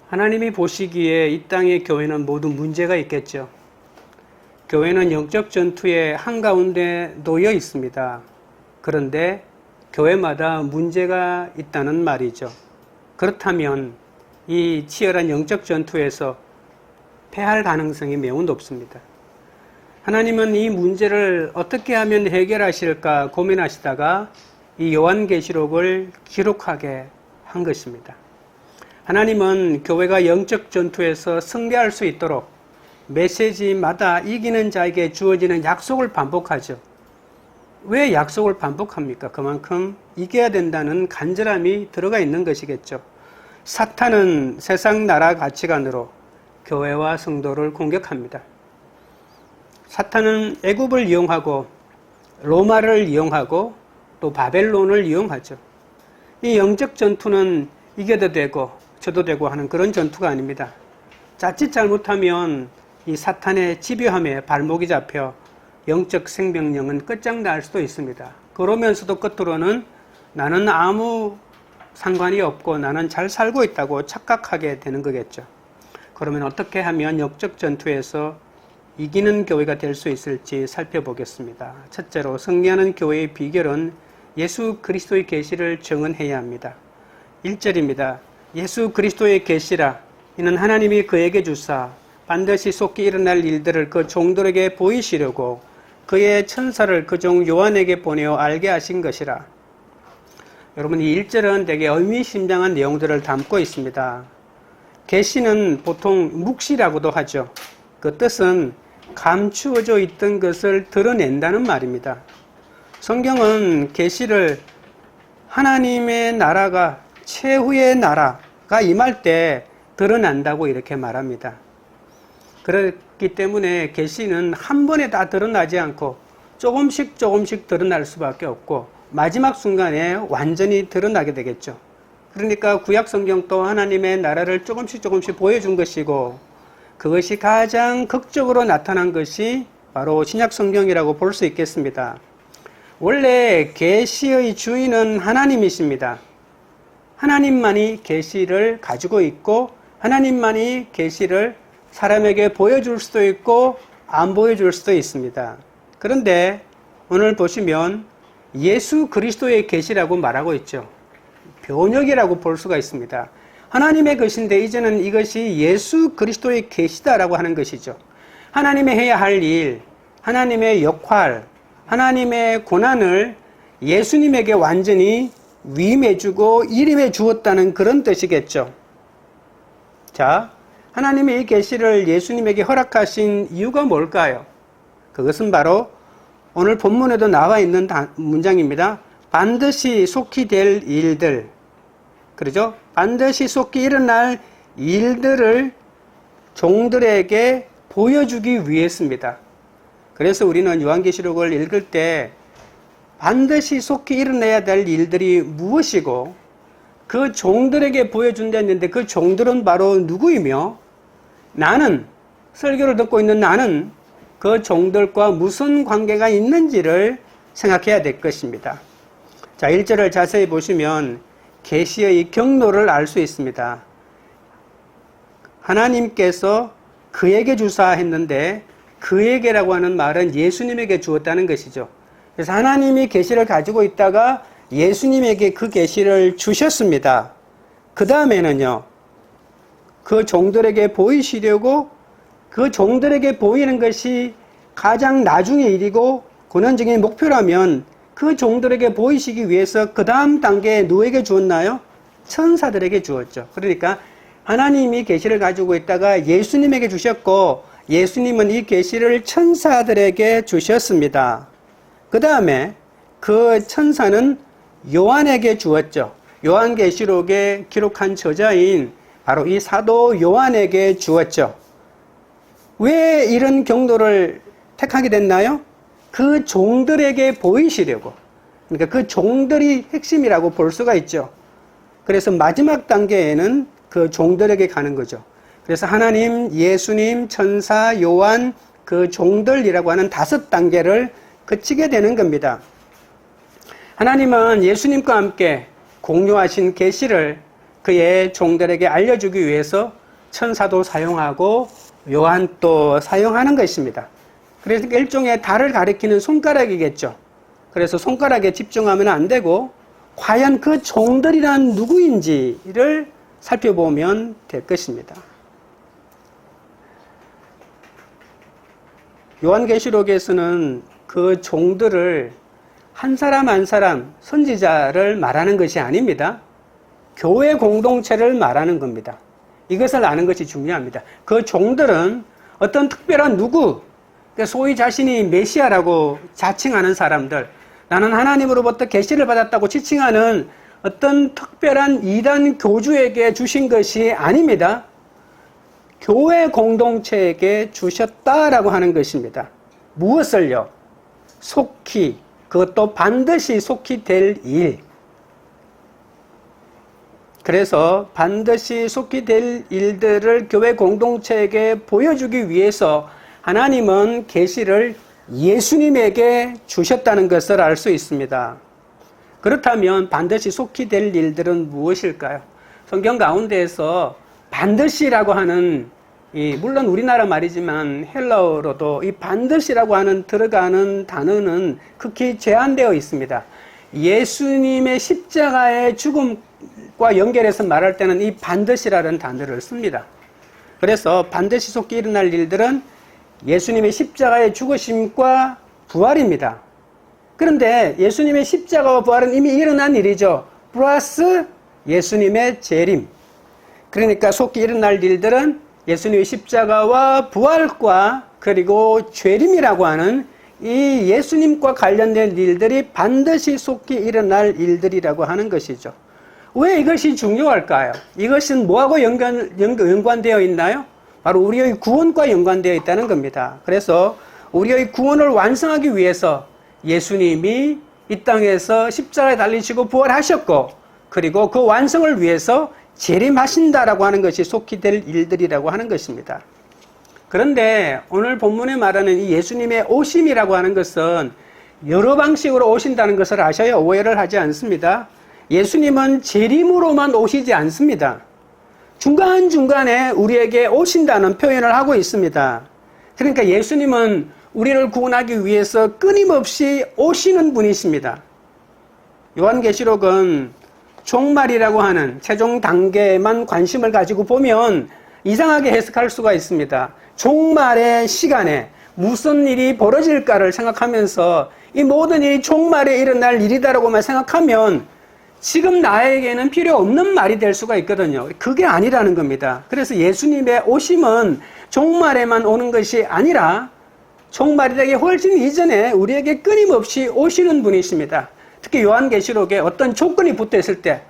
하나님이 보시기에 이 땅의 교회는 모두 문제가 있겠죠. 교회는 영적 전투의 한가운데 놓여 있습니다. 그런데 교회마다 문제가 있다는 말이죠. 그렇다면 이 치열한 영적 전투에서 패할 가능성이 매우 높습니다. 하나님은 이 문제를 어떻게 하면 해결하실까 고민하시다가 이 요한계시록을 기록하게 한 것입니다. 하나님은 교회가 영적 전투에서 승리할 수 있도록 메시지마다 이기는 자에게 주어지는 약속을 반복하죠. 왜 약속을 반복합니까? 그만큼 이겨야 된다는 간절함이 들어가 있는 것이겠죠. 사탄은 세상 나라 가치관으로 교회와 성도를 공격합니다. 사탄은 애굽을 이용하고 로마를 이용하고 또 바벨론을 이용하죠. 이 영적 전투는 이겨도 되고 져도 되고 하는 그런 전투가 아닙니다. 자칫 잘못하면 이 사탄의 집요함에 발목이 잡혀 영적 생명력은 끝장날 수도 있습니다. 그러면서도 끝으로는 나는 아무 상관이 없고 나는 잘 살고 있다고 착각하게 되는 거겠죠. 그러면 어떻게 하면 영적 전투에서 이기는 교회가 될 수 있을지 살펴보겠습니다. 첫째로 승리하는 교회의 비결은 예수 그리스도의 계시를 증언해야 합니다. 1절입니다. 예수 그리스도의 계시라 이는 하나님이 그에게 주사 반드시 속히 일어날 일들을 그 종들에게 보이시려고 그의 천사를 그 종 요한에게 보내어 알게 하신 것이라. 여러분, 이 1절은 되게 의미심장한 내용들을 담고 있습니다. 계시는 보통 묵시라고도 하죠. 그 뜻은 감추어져 있던 것을 드러낸다는 말입니다. 성경은 계시를 하나님의 나라가 최후의 나라가 임할 때 드러난다고 이렇게 말합니다. 그렇기 때문에 계시는 한 번에 다 드러나지 않고 조금씩 드러날 수밖에 없고 마지막 순간에 완전히 드러나게 되겠죠. 그러니까 구약 성경도 하나님의 나라를 조금씩 보여준 것이고 그것이 가장 극적으로 나타난 것이 바로 신약 성경이라고 볼 수 있겠습니다. 원래 계시의 주인은 하나님이십니다. 하나님만이 계시를 가지고 있고 하나님만이 계시를 사람에게 보여줄 수도 있고 안 보여줄 수도 있습니다. 그런데 오늘 보시면 예수 그리스도의 계시라고 말하고 있죠. 변역이라고 볼 수가 있습니다. 하나님의 것인데 이제는 이것이 예수 그리스도의 계시다라고 하는 것이죠. 하나님의 해야 할 일, 하나님의 역할, 하나님의 고난을 예수님에게 완전히 위임해주고 일임해 주었다는 그런 뜻이겠죠. 자, 하나님의 이 계시를 예수님에게 허락하신 이유가 뭘까요? 그것은 바로 오늘 본문에도 나와 있는 문장입니다. 반드시 속히 될 일들, 그러죠? 반드시 속히 일어날 일들을 종들에게 보여주기 위해서입니다. 그래서 우리는 요한계시록을 읽을 때 반드시 속히 일어나야 될 일들이 무엇이고 그 종들에게 보여준다 했는데 그 종들은 바로 누구이며 나는, 설교를 듣고 있는 나는 그 종들과 무슨 관계가 있는지를 생각해야 될 것입니다. 자, 1절을 자세히 보시면 계시의 경로를 알 수 있습니다. 하나님께서 그에게 주사 했는데 그에게라고 하는 말은 예수님에게 주었다는 것이죠. 그래서 하나님이 계시를 가지고 있다가 예수님에게 그 계시를 주셨습니다. 그 다음에는요, 그 종들에게 보이시려고 그 종들에게 보이는 것이 가장 나중의 일이고 고난적인 목표라면 그 종들에게 보이시기 위해서 그 다음 단계에 누구에게 주었나요? 천사들에게 주었죠. 그러니까 하나님이 계시를 가지고 있다가 예수님에게 주셨고 예수님은 이 계시를 천사들에게 주셨습니다. 그 다음에 그 천사는 요한에게 주었죠. 요한계시록에 기록한 저자인 바로 이 사도 요한에게 주었죠. 왜 이런 경로를 택하게 됐나요? 그 종들에게 보이시려고. 그러니까 그 종들이 핵심이라고 볼 수가 있죠. 그래서 마지막 단계에는 그 종들에게 가는 거죠. 그래서 하나님, 예수님, 천사, 요한, 그 종들이라고 하는 5단계를 거치게 되는 겁니다. 하나님은 예수님과 함께 공유하신 계시를 그의 종들에게 알려주기 위해서 천사도 사용하고 요한도 사용하는 것입니다. 그래서 일종의 달을 가리키는 손가락이겠죠. 그래서 손가락에 집중하면 안 되고 과연 그 종들이란 누구인지를 살펴보면 될 것입니다. 요한계시록에서는 그 종들을 한 사람 한 사람 선지자를 말하는 것이 아닙니다. 교회 공동체를 말하는 겁니다. 이것을 아는 것이 중요합니다. 그 종들은 어떤 특별한 누구, 소위 자신이 메시아라고 자칭하는 사람들, 나는 하나님으로부터 계시를 받았다고 지칭하는 어떤 특별한 이단 교주에게 주신 것이 아닙니다. 교회 공동체에게 주셨다라고 하는 것입니다. 무엇을요? 속히, 그것도 반드시 속히 될 일. 그래서 반드시 속히 될 일들을 교회 공동체에게 보여주기 위해서 하나님은 계시를 예수님에게 주셨다는 것을 알 수 있습니다. 그렇다면 반드시 속히 될 일들은 무엇일까요? 성경 가운데에서 반드시라고 하는, 물론 우리나라 말이지만 헬라어로도 이 반드시라고 하는 들어가는 단어는 극히 제한되어 있습니다. 예수님의 십자가의 죽음과 연결해서 말할 때는 이 반드시라는 단어를 씁니다. 그래서 반드시 속히 일어날 일들은 예수님의 십자가의 죽으심과 부활입니다. 그런데 예수님의 십자가와 부활은 이미 일어난 일이죠. 플러스 예수님의 재림. 그러니까 속히 일어날 일들은 예수님의 십자가와 부활과 그리고 재림이라고 하는 이 예수님과 관련된 일들이 반드시 속히 일어날 일들이라고 하는 것이죠. 왜 이것이 중요할까요? 이것은 뭐하고 연관되어 있나요? 바로 우리의 구원과 연관되어 있다는 겁니다. 그래서 우리의 구원을 완성하기 위해서 예수님이 이 땅에서 십자가에 달리시고 부활하셨고, 그리고 그 완성을 위해서 재림하신다라고 하는 것이 속히 될 일들이라고 하는 것입니다. 그런데 오늘 본문에 말하는 이 예수님의 오심이라고 하는 것은 여러 방식으로 오신다는 것을 아셔야 오해를 하지 않습니다. 예수님은 재림으로만 오시지 않습니다. 중간중간에 우리에게 오신다는 표현을 하고 있습니다. 그러니까 예수님은 우리를 구원하기 위해서 끊임없이 오시는 분이십니다. 요한계시록은 종말이라고 하는 최종 단계에만 관심을 가지고 보면 이상하게 해석할 수가 있습니다. 종말의 시간에 무슨 일이 벌어질까를 생각하면서 이 모든 일이 종말에 일어날 일이다라고만 생각하면 지금 나에게는 필요 없는 말이 될 수가 있거든요. 그게 아니라는 겁니다. 그래서 예수님의 오심은 종말에만 오는 것이 아니라 종말이 되기 훨씬 이전에 우리에게 끊임없이 오시는 분이십니다. 특히 요한계시록에 어떤 조건이 붙어 있을 때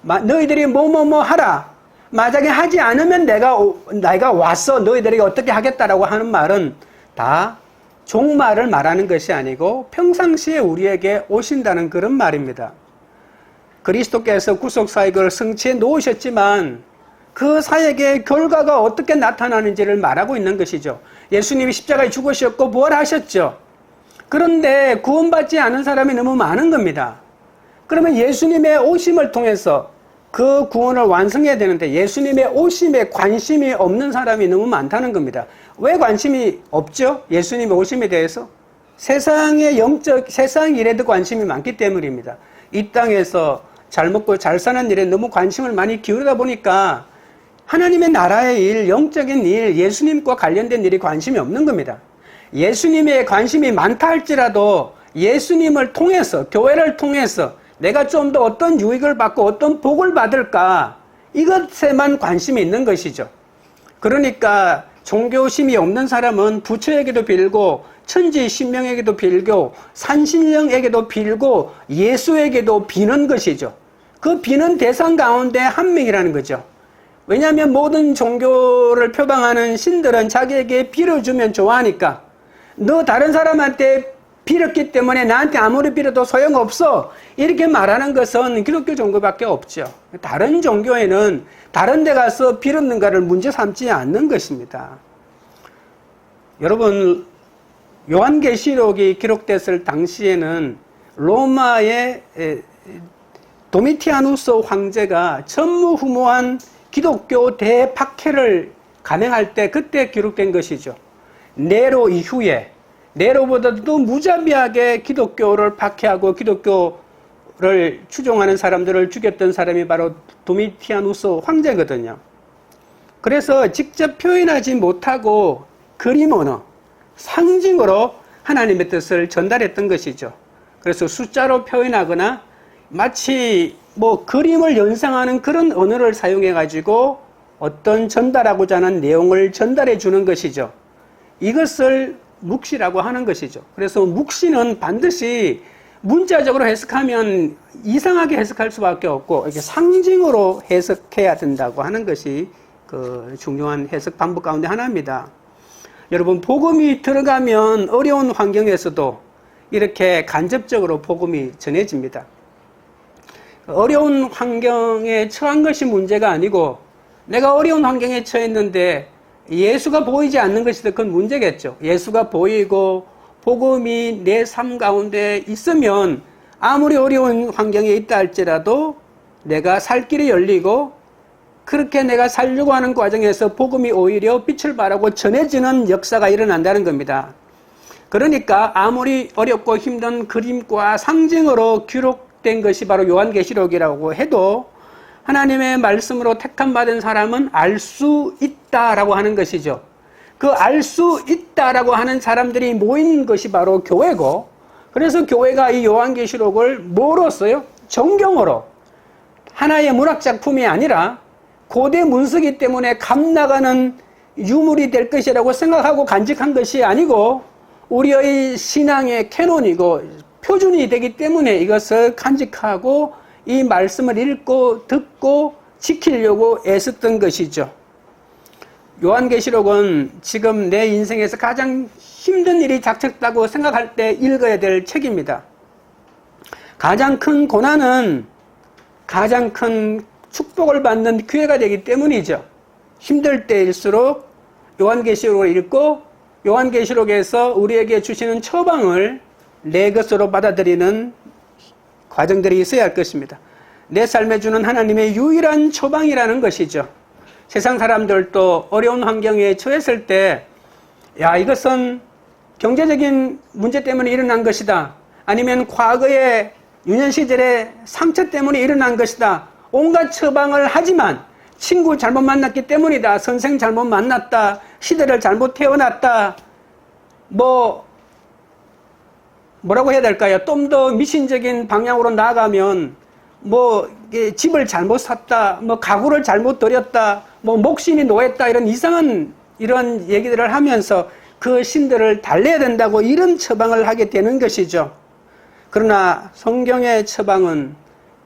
너희들이 뭐뭐뭐 하라. 만약에 하지 않으면 내가 와서 너희들에게 어떻게 하겠다라고 하는 말은 다 종말을 말하는 것이 아니고 평상시에 우리에게 오신다는 그런 말입니다. 그리스도께서 구속사역을 성취해 놓으셨지만 그 사역의 결과가 어떻게 나타나는지를 말하고 있는 것이죠. 예수님이 십자가에 죽으셨고 부활하셨죠. 그런데 구원받지 않은 사람이 너무 많은 겁니다. 그러면 예수님의 오심을 통해서 그 구원을 완성해야 되는데 예수님의 오심에 관심이 없는 사람이 너무 많다는 겁니다. 왜 관심이 없죠? 예수님의 오심에 대해서? 세상 일에도 관심이 많기 때문입니다. 이 땅에서 잘 먹고 잘 사는 일에 너무 관심을 많이 기울이다 보니까 하나님의 나라의 일, 영적인 일, 예수님과 관련된 일이 관심이 없는 겁니다. 예수님의 관심이 많다 할지라도 예수님을 통해서, 교회를 통해서 내가 좀 더 어떤 유익을 받고 어떤 복을 받을까, 이것에만 관심이 있는 것이죠. 그러니까 종교심이 없는 사람은 부처에게도 빌고 천지 신명에게도 빌고 산신령에게도 빌고 예수에게도 비는 것이죠. 그 비는 대상 가운데 한 명이라는 거죠. 왜냐하면 모든 종교를 표방하는 신들은 자기에게 빌어주면 좋아하니까, 너 다른 사람한테 빌었기 때문에 나한테 아무리 빌어도 소용없어, 이렇게 말하는 것은 기독교 종교밖에 없죠. 다른 종교에는 다른 데 가서 빌었는가를 문제 삼지 않는 것입니다. 여러분, 요한계시록이 기록됐을 당시에는 로마의 도미티아누스 황제가 전무후무한 기독교 대박해를 감행할 때 그때 기록된 것이죠. 네로 이후에 네로보다도 무자비하게 기독교를 박해하고 기독교를 추종하는 사람들을 죽였던 사람이 바로 도미티아누스 황제거든요. 그래서 직접 표현하지 못하고 그림 언어, 상징으로 하나님의 뜻을 전달했던 것이죠. 그래서 숫자로 표현하거나 마치 그림을 연상하는 그런 언어를 사용해 가지고 어떤 전달하고자 하는 내용을 전달해 주는 것이죠. 이것을 묵시라고 하는 것이죠. 그래서 묵시는 반드시 문자적으로 해석하면 이상하게 해석할 수밖에 없고 이렇게 상징으로 해석해야 된다고 하는 것이 그 중요한 해석 방법 가운데 하나입니다. 여러분, 복음이 들어가면 어려운 환경에서도 이렇게 간접적으로 복음이 전해집니다. 어려운 환경에 처한 것이 문제가 아니고 내가 어려운 환경에 처했는데 예수가 보이지 않는 것이 더 큰 문제겠죠. 예수가 보이고 복음이 내 삶 가운데 있으면 아무리 어려운 환경에 있다 할지라도 내가 살 길이 열리고 그렇게 내가 살려고 하는 과정에서 복음이 오히려 빛을 발하고 전해지는 역사가 일어난다는 겁니다. 그러니까 아무리 어렵고 힘든 그림과 상징으로 기록된 것이 바로 요한계시록이라고 해도 하나님의 말씀으로 택함받은 사람은 알 수 있다라고 하는 것이죠. 그 알 수 있다라고 하는 사람들이 모인 것이 바로 교회고, 그래서 교회가 이 요한계시록을 뭐로 써요? 정경으로. 하나의 문학작품이 아니라 고대 문서기 때문에 감나가는 유물이 될 것이라고 생각하고 간직한 것이 아니고 우리의 신앙의 캐논이고 표준이 되기 때문에 이것을 간직하고 이 말씀을 읽고 듣고 지키려고 애썼던 것이죠. 요한계시록은 지금 내 인생에서 가장 힘든 일이 닥쳤다고 생각할 때 읽어야 될 책입니다. 가장 큰 고난은 가장 큰 축복을 받는 기회가 되기 때문이죠. 힘들 때일수록 요한계시록을 읽고 요한계시록에서 우리에게 주시는 처방을 내 것으로 받아들이는 과정들이 있어야 할 것입니다. 내 삶에 주는 하나님의 유일한 처방이라는 것이죠. 세상 사람들도 어려운 환경에 처했을 때, 야, 이것은 경제적인 문제 때문에 일어난 것이다. 아니면 과거의 유년 시절의 상처 때문에 일어난 것이다. 온갖 처방을 하지만 친구 잘못 만났기 때문이다. 선생 잘못 만났다. 시대를 잘못 태어났다. 뭐라고 해야 될까요? 좀 더 미신적인 방향으로 나아가면 집을 잘못 샀다. 가구를 잘못 들였다. 목신이 노했다. 이런 이상한 이런 얘기들을 하면서 그 신들을 달래야 된다고 이런 처방을 하게 되는 것이죠. 그러나 성경의 처방은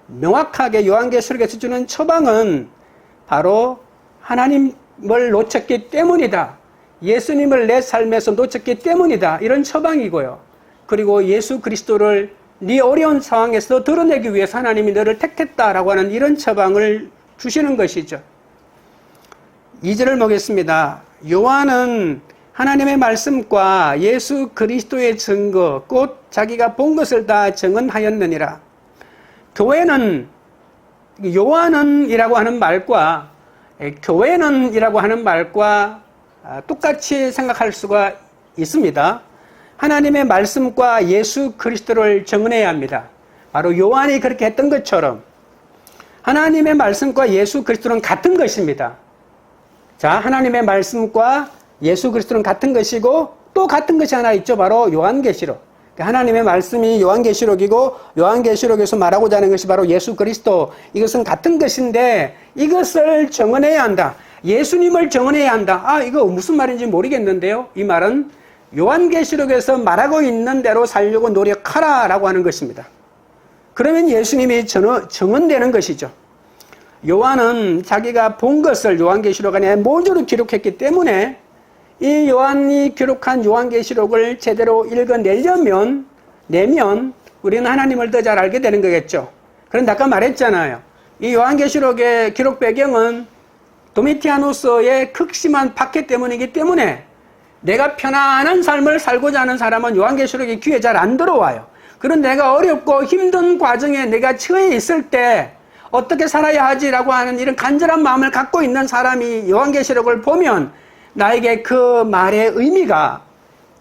명확하게 요한계시록에서 주는 처방은 바로 하나님을 놓쳤기 때문이다. 예수님을 내 삶에서 놓쳤기 때문이다. 이런 처방이고요. 그리고 예수 그리스도를 네 어려운 상황에서 드러내기 위해서 하나님이 너를 택했다라고 하는 이런 처방을 주시는 것이죠. 2절을 보겠습니다. 요한은 하나님의 말씀과 예수 그리스도의 증거 곧 자기가 본 것을 다 증언하였느니라. 교회는 요한은 이라고 하는 말과 교회는 이라고 하는 말과 똑같이 생각할 수가 있습니다. 하나님의 말씀과 예수 그리스도를 증언해야 합니다. 바로 요한이 그렇게 했던 것처럼 하나님의 말씀과 예수 그리스도는 같은 것입니다. 자, 하나님의 말씀과 예수 그리스도는 같은 것이고 또 같은 것이 하나 있죠. 바로 요한계시록. 하나님의 말씀이 요한계시록이고 요한계시록에서 말하고자 하는 것이 바로 예수 그리스도. 이것은 같은 것인데 이것을 정언해야 한다. 예수님을 정언해야 한다. 이거 무슨 말인지 모르겠는데요. 이 말은 요한계시록에서 말하고 있는 대로 살려고 노력하라 라고 하는 것입니다. 그러면 예수님이 정언되는 것이죠. 요한은 자기가 본 것을 요한계시록 안에 모조리 기록했기 때문에 이 요한이 기록한 요한계시록을 제대로 읽어내면 우리는 하나님을 더 잘 알게 되는 거겠죠. 그런데 아까 말했잖아요. 이 요한계시록의 기록 배경은 도미티아누스의 극심한 박해 때문이기 때문에 내가 편안한 삶을 살고자 하는 사람은 요한계시록의 귀에 잘 안 들어와요. 그런 내가 어렵고 힘든 과정에 내가 처해 있을 때 어떻게 살아야 하지라고 하는 이런 간절한 마음을 갖고 있는 사람이 요한계시록을 보면 나에게 그 말의 의미가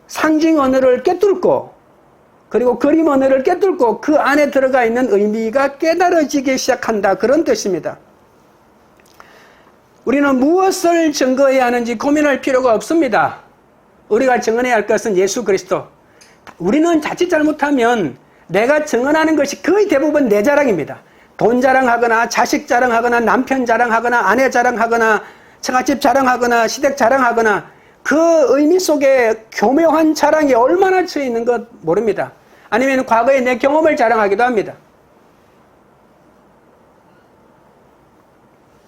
상징 언어를 꿰뚫고 그리고 그림 언어를 꿰뚫고 그 안에 들어가 있는 의미가 깨달아지기 시작한다. 그런 뜻입니다. 우리는 무엇을 증거해야 하는지 고민할 필요가 없습니다. 우리가 증언해야 할 것은 예수 그리스도. 우리는 자칫 잘못하면 내가 증언하는 것이 거의 대부분 내 자랑입니다. 돈 자랑하거나 자식 자랑하거나 남편 자랑하거나 아내 자랑하거나 처갓집 자랑하거나 시댁 자랑하거나 그 의미 속에 교묘한 자랑이 얼마나 처해 있는 것 모릅니다. 아니면 과거의 내 경험을 자랑하기도 합니다.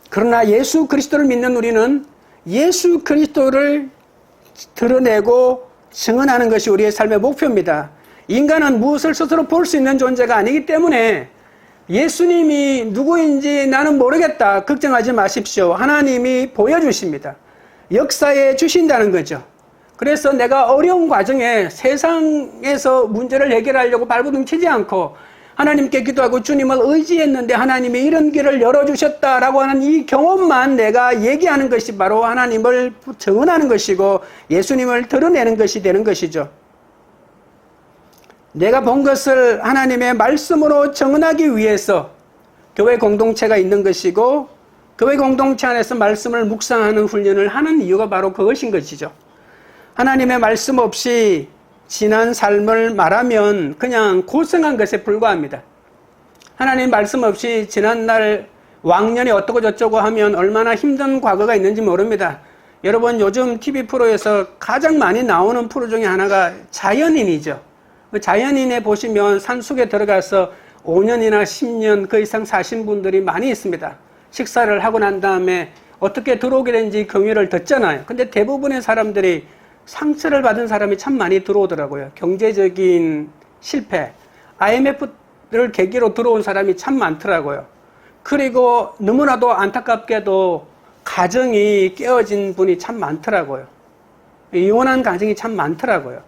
그러나 예수 그리스도를 믿는 우리는 예수 그리스도를 드러내고 증언하는 것이 우리의 삶의 목표입니다. 인간은 무엇을 스스로 볼 수 있는 존재가 아니기 때문에 예수님이 누구인지 나는 모르겠다. 걱정하지 마십시오. 하나님이 보여주십니다. 역사에 주신다는 거죠. 그래서 내가 어려운 과정에 세상에서 문제를 해결하려고 발버둥 치지 않고 하나님께 기도하고 주님을 의지했는데 하나님이 이런 길을 열어주셨다라고 하는 이 경험만 내가 얘기하는 것이 바로 하나님을 증언하는 것이고 예수님을 드러내는 것이 되는 것이죠. 내가 본 것을 하나님의 말씀으로 증언하기 위해서 교회 공동체가 있는 것이고 교회 공동체 안에서 말씀을 묵상하는 훈련을 하는 이유가 바로 그것인 것이죠. 하나님의 말씀 없이 지난 삶을 말하면 그냥 고생한 것에 불과합니다. 하나님 말씀 없이 지난날 왕년이 어떠고 저쩌고 하면 얼마나 힘든 과거가 있는지 모릅니다. 여러분 요즘 TV 프로에서 가장 많이 나오는 프로 중에 하나가 자연인이죠. 그 자연인에 보시면 산속에 들어가서 5년이나 10년 그 이상 사신 분들이 많이 있습니다. 식사를 하고 난 다음에 어떻게 들어오게 된지 경위를 듣잖아요. 근데 대부분의 사람들이 상처를 받은 사람이 참 많이 들어오더라고요. 경제적인 실패, IMF를 계기로 들어온 사람이 참 많더라고요. 그리고 너무나도 안타깝게도 가정이 깨어진 분이 참 많더라고요. 이혼한 가정이 참 많더라고요.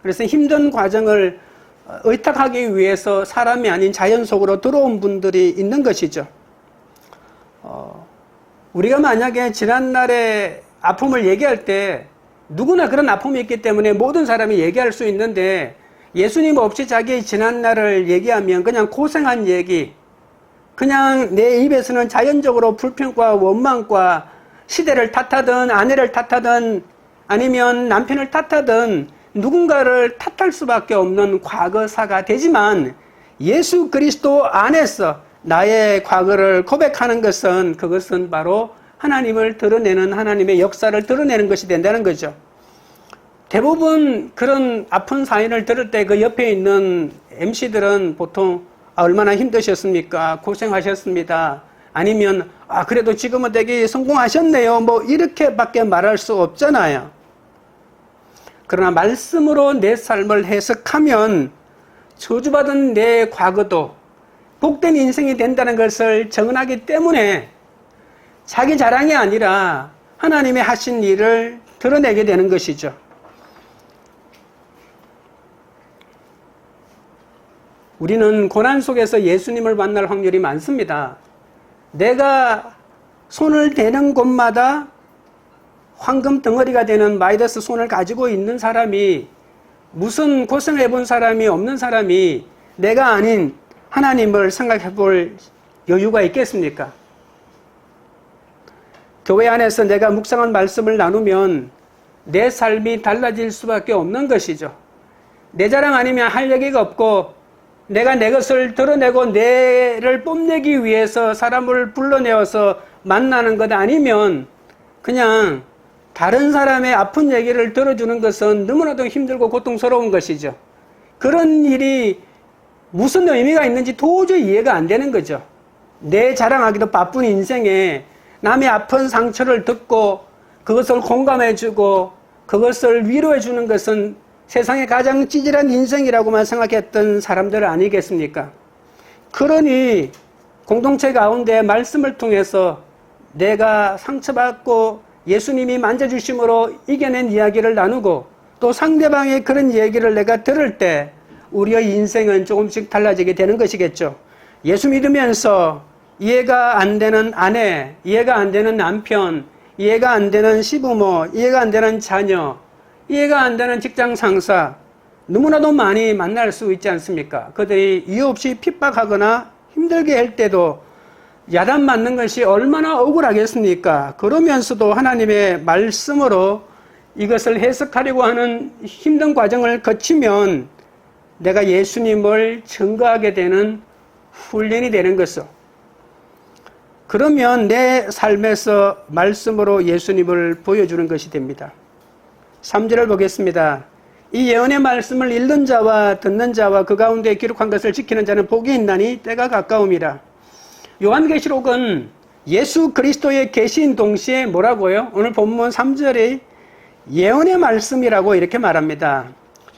그래서 힘든 과정을 의탁하기 위해서 사람이 아닌 자연 속으로 들어온 분들이 있는 것이죠. 우리가 만약에 지난날의 아픔을 얘기할 때 누구나 그런 아픔이 있기 때문에 모든 사람이 얘기할 수 있는데 예수님 없이 자기 지난날을 얘기하면 그냥 고생한 얘기, 그냥 내 입에서는 자연적으로 불평과 원망과 시대를 탓하든 아내를 탓하든 아니면 남편을 탓하든 누군가를 탓할 수밖에 없는 과거사가 되지만 예수 그리스도 안에서 나의 과거를 고백하는 것은 그것은 바로 하나님을 드러내는 하나님의 역사를 드러내는 것이 된다는 거죠. 대부분 그런 아픈 사연을 들을 때 그 옆에 있는 MC들은 보통 얼마나 힘드셨습니까? 고생하셨습니다. 아니면 그래도 지금은 되게 성공하셨네요. 뭐 이렇게밖에 말할 수 없잖아요. 그러나 말씀으로 내 삶을 해석하면 저주받은 내 과거도 복된 인생이 된다는 것을 증언하기 때문에 자기 자랑이 아니라 하나님의 하신 일을 드러내게 되는 것이죠. 우리는 고난 속에서 예수님을 만날 확률이 많습니다. 내가 손을 대는 곳마다 황금 덩어리가 되는 마이더스 손을 가지고 있는 사람이, 무슨 고생을 해본 사람이 없는 사람이 내가 아닌 하나님을 생각해 볼 여유가 있겠습니까? 교회 안에서 내가 묵상한 말씀을 나누면 내 삶이 달라질 수밖에 없는 것이죠. 내 자랑 아니면 할 얘기가 없고 내가 내 것을 드러내고 내를 뽐내기 위해서 사람을 불러내어서 만나는 것 아니면 그냥 다른 사람의 아픈 얘기를 들어주는 것은 너무나도 힘들고 고통스러운 것이죠. 그런 일이 무슨 의미가 있는지 도저히 이해가 안 되는 거죠. 내 자랑하기도 바쁜 인생에 남의 아픈 상처를 듣고 그것을 공감해주고 그것을 위로해주는 것은 세상에 가장 찌질한 인생이라고만 생각했던 사람들 아니겠습니까? 그러니 공동체 가운데 말씀을 통해서 내가 상처받고 예수님이 만져주심으로 이겨낸 이야기를 나누고 또 상대방의 그런 얘기를 내가 들을 때 우리의 인생은 조금씩 달라지게 되는 것이겠죠. 예수 믿으면서 이해가 안 되는 아내, 이해가 안 되는 남편, 이해가 안 되는 시부모, 이해가 안 되는 자녀, 이해가 안 되는 직장 상사, 너무나도 많이 만날 수 있지 않습니까? 그들이 이유 없이 핍박하거나 힘들게 할 때도 야단 맞는 것이 얼마나 억울하겠습니까? 그러면서도 하나님의 말씀으로 이것을 해석하려고 하는 힘든 과정을 거치면 내가 예수님을 증거하게 되는 훈련이 되는 것이죠. 그러면 내 삶에서 말씀으로 예수님을 보여주는 것이 됩니다. 3절을 보겠습니다. 이 예언의 말씀을 읽는 자와 듣는 자와 그 가운데 기록한 것을 지키는 자는 복이 있나니 때가 가까움이라. 요한계시록은 예수 그리스도의 계신 동시에 뭐라고요? 오늘 본문 3절에 예언의 말씀이라고 이렇게 말합니다.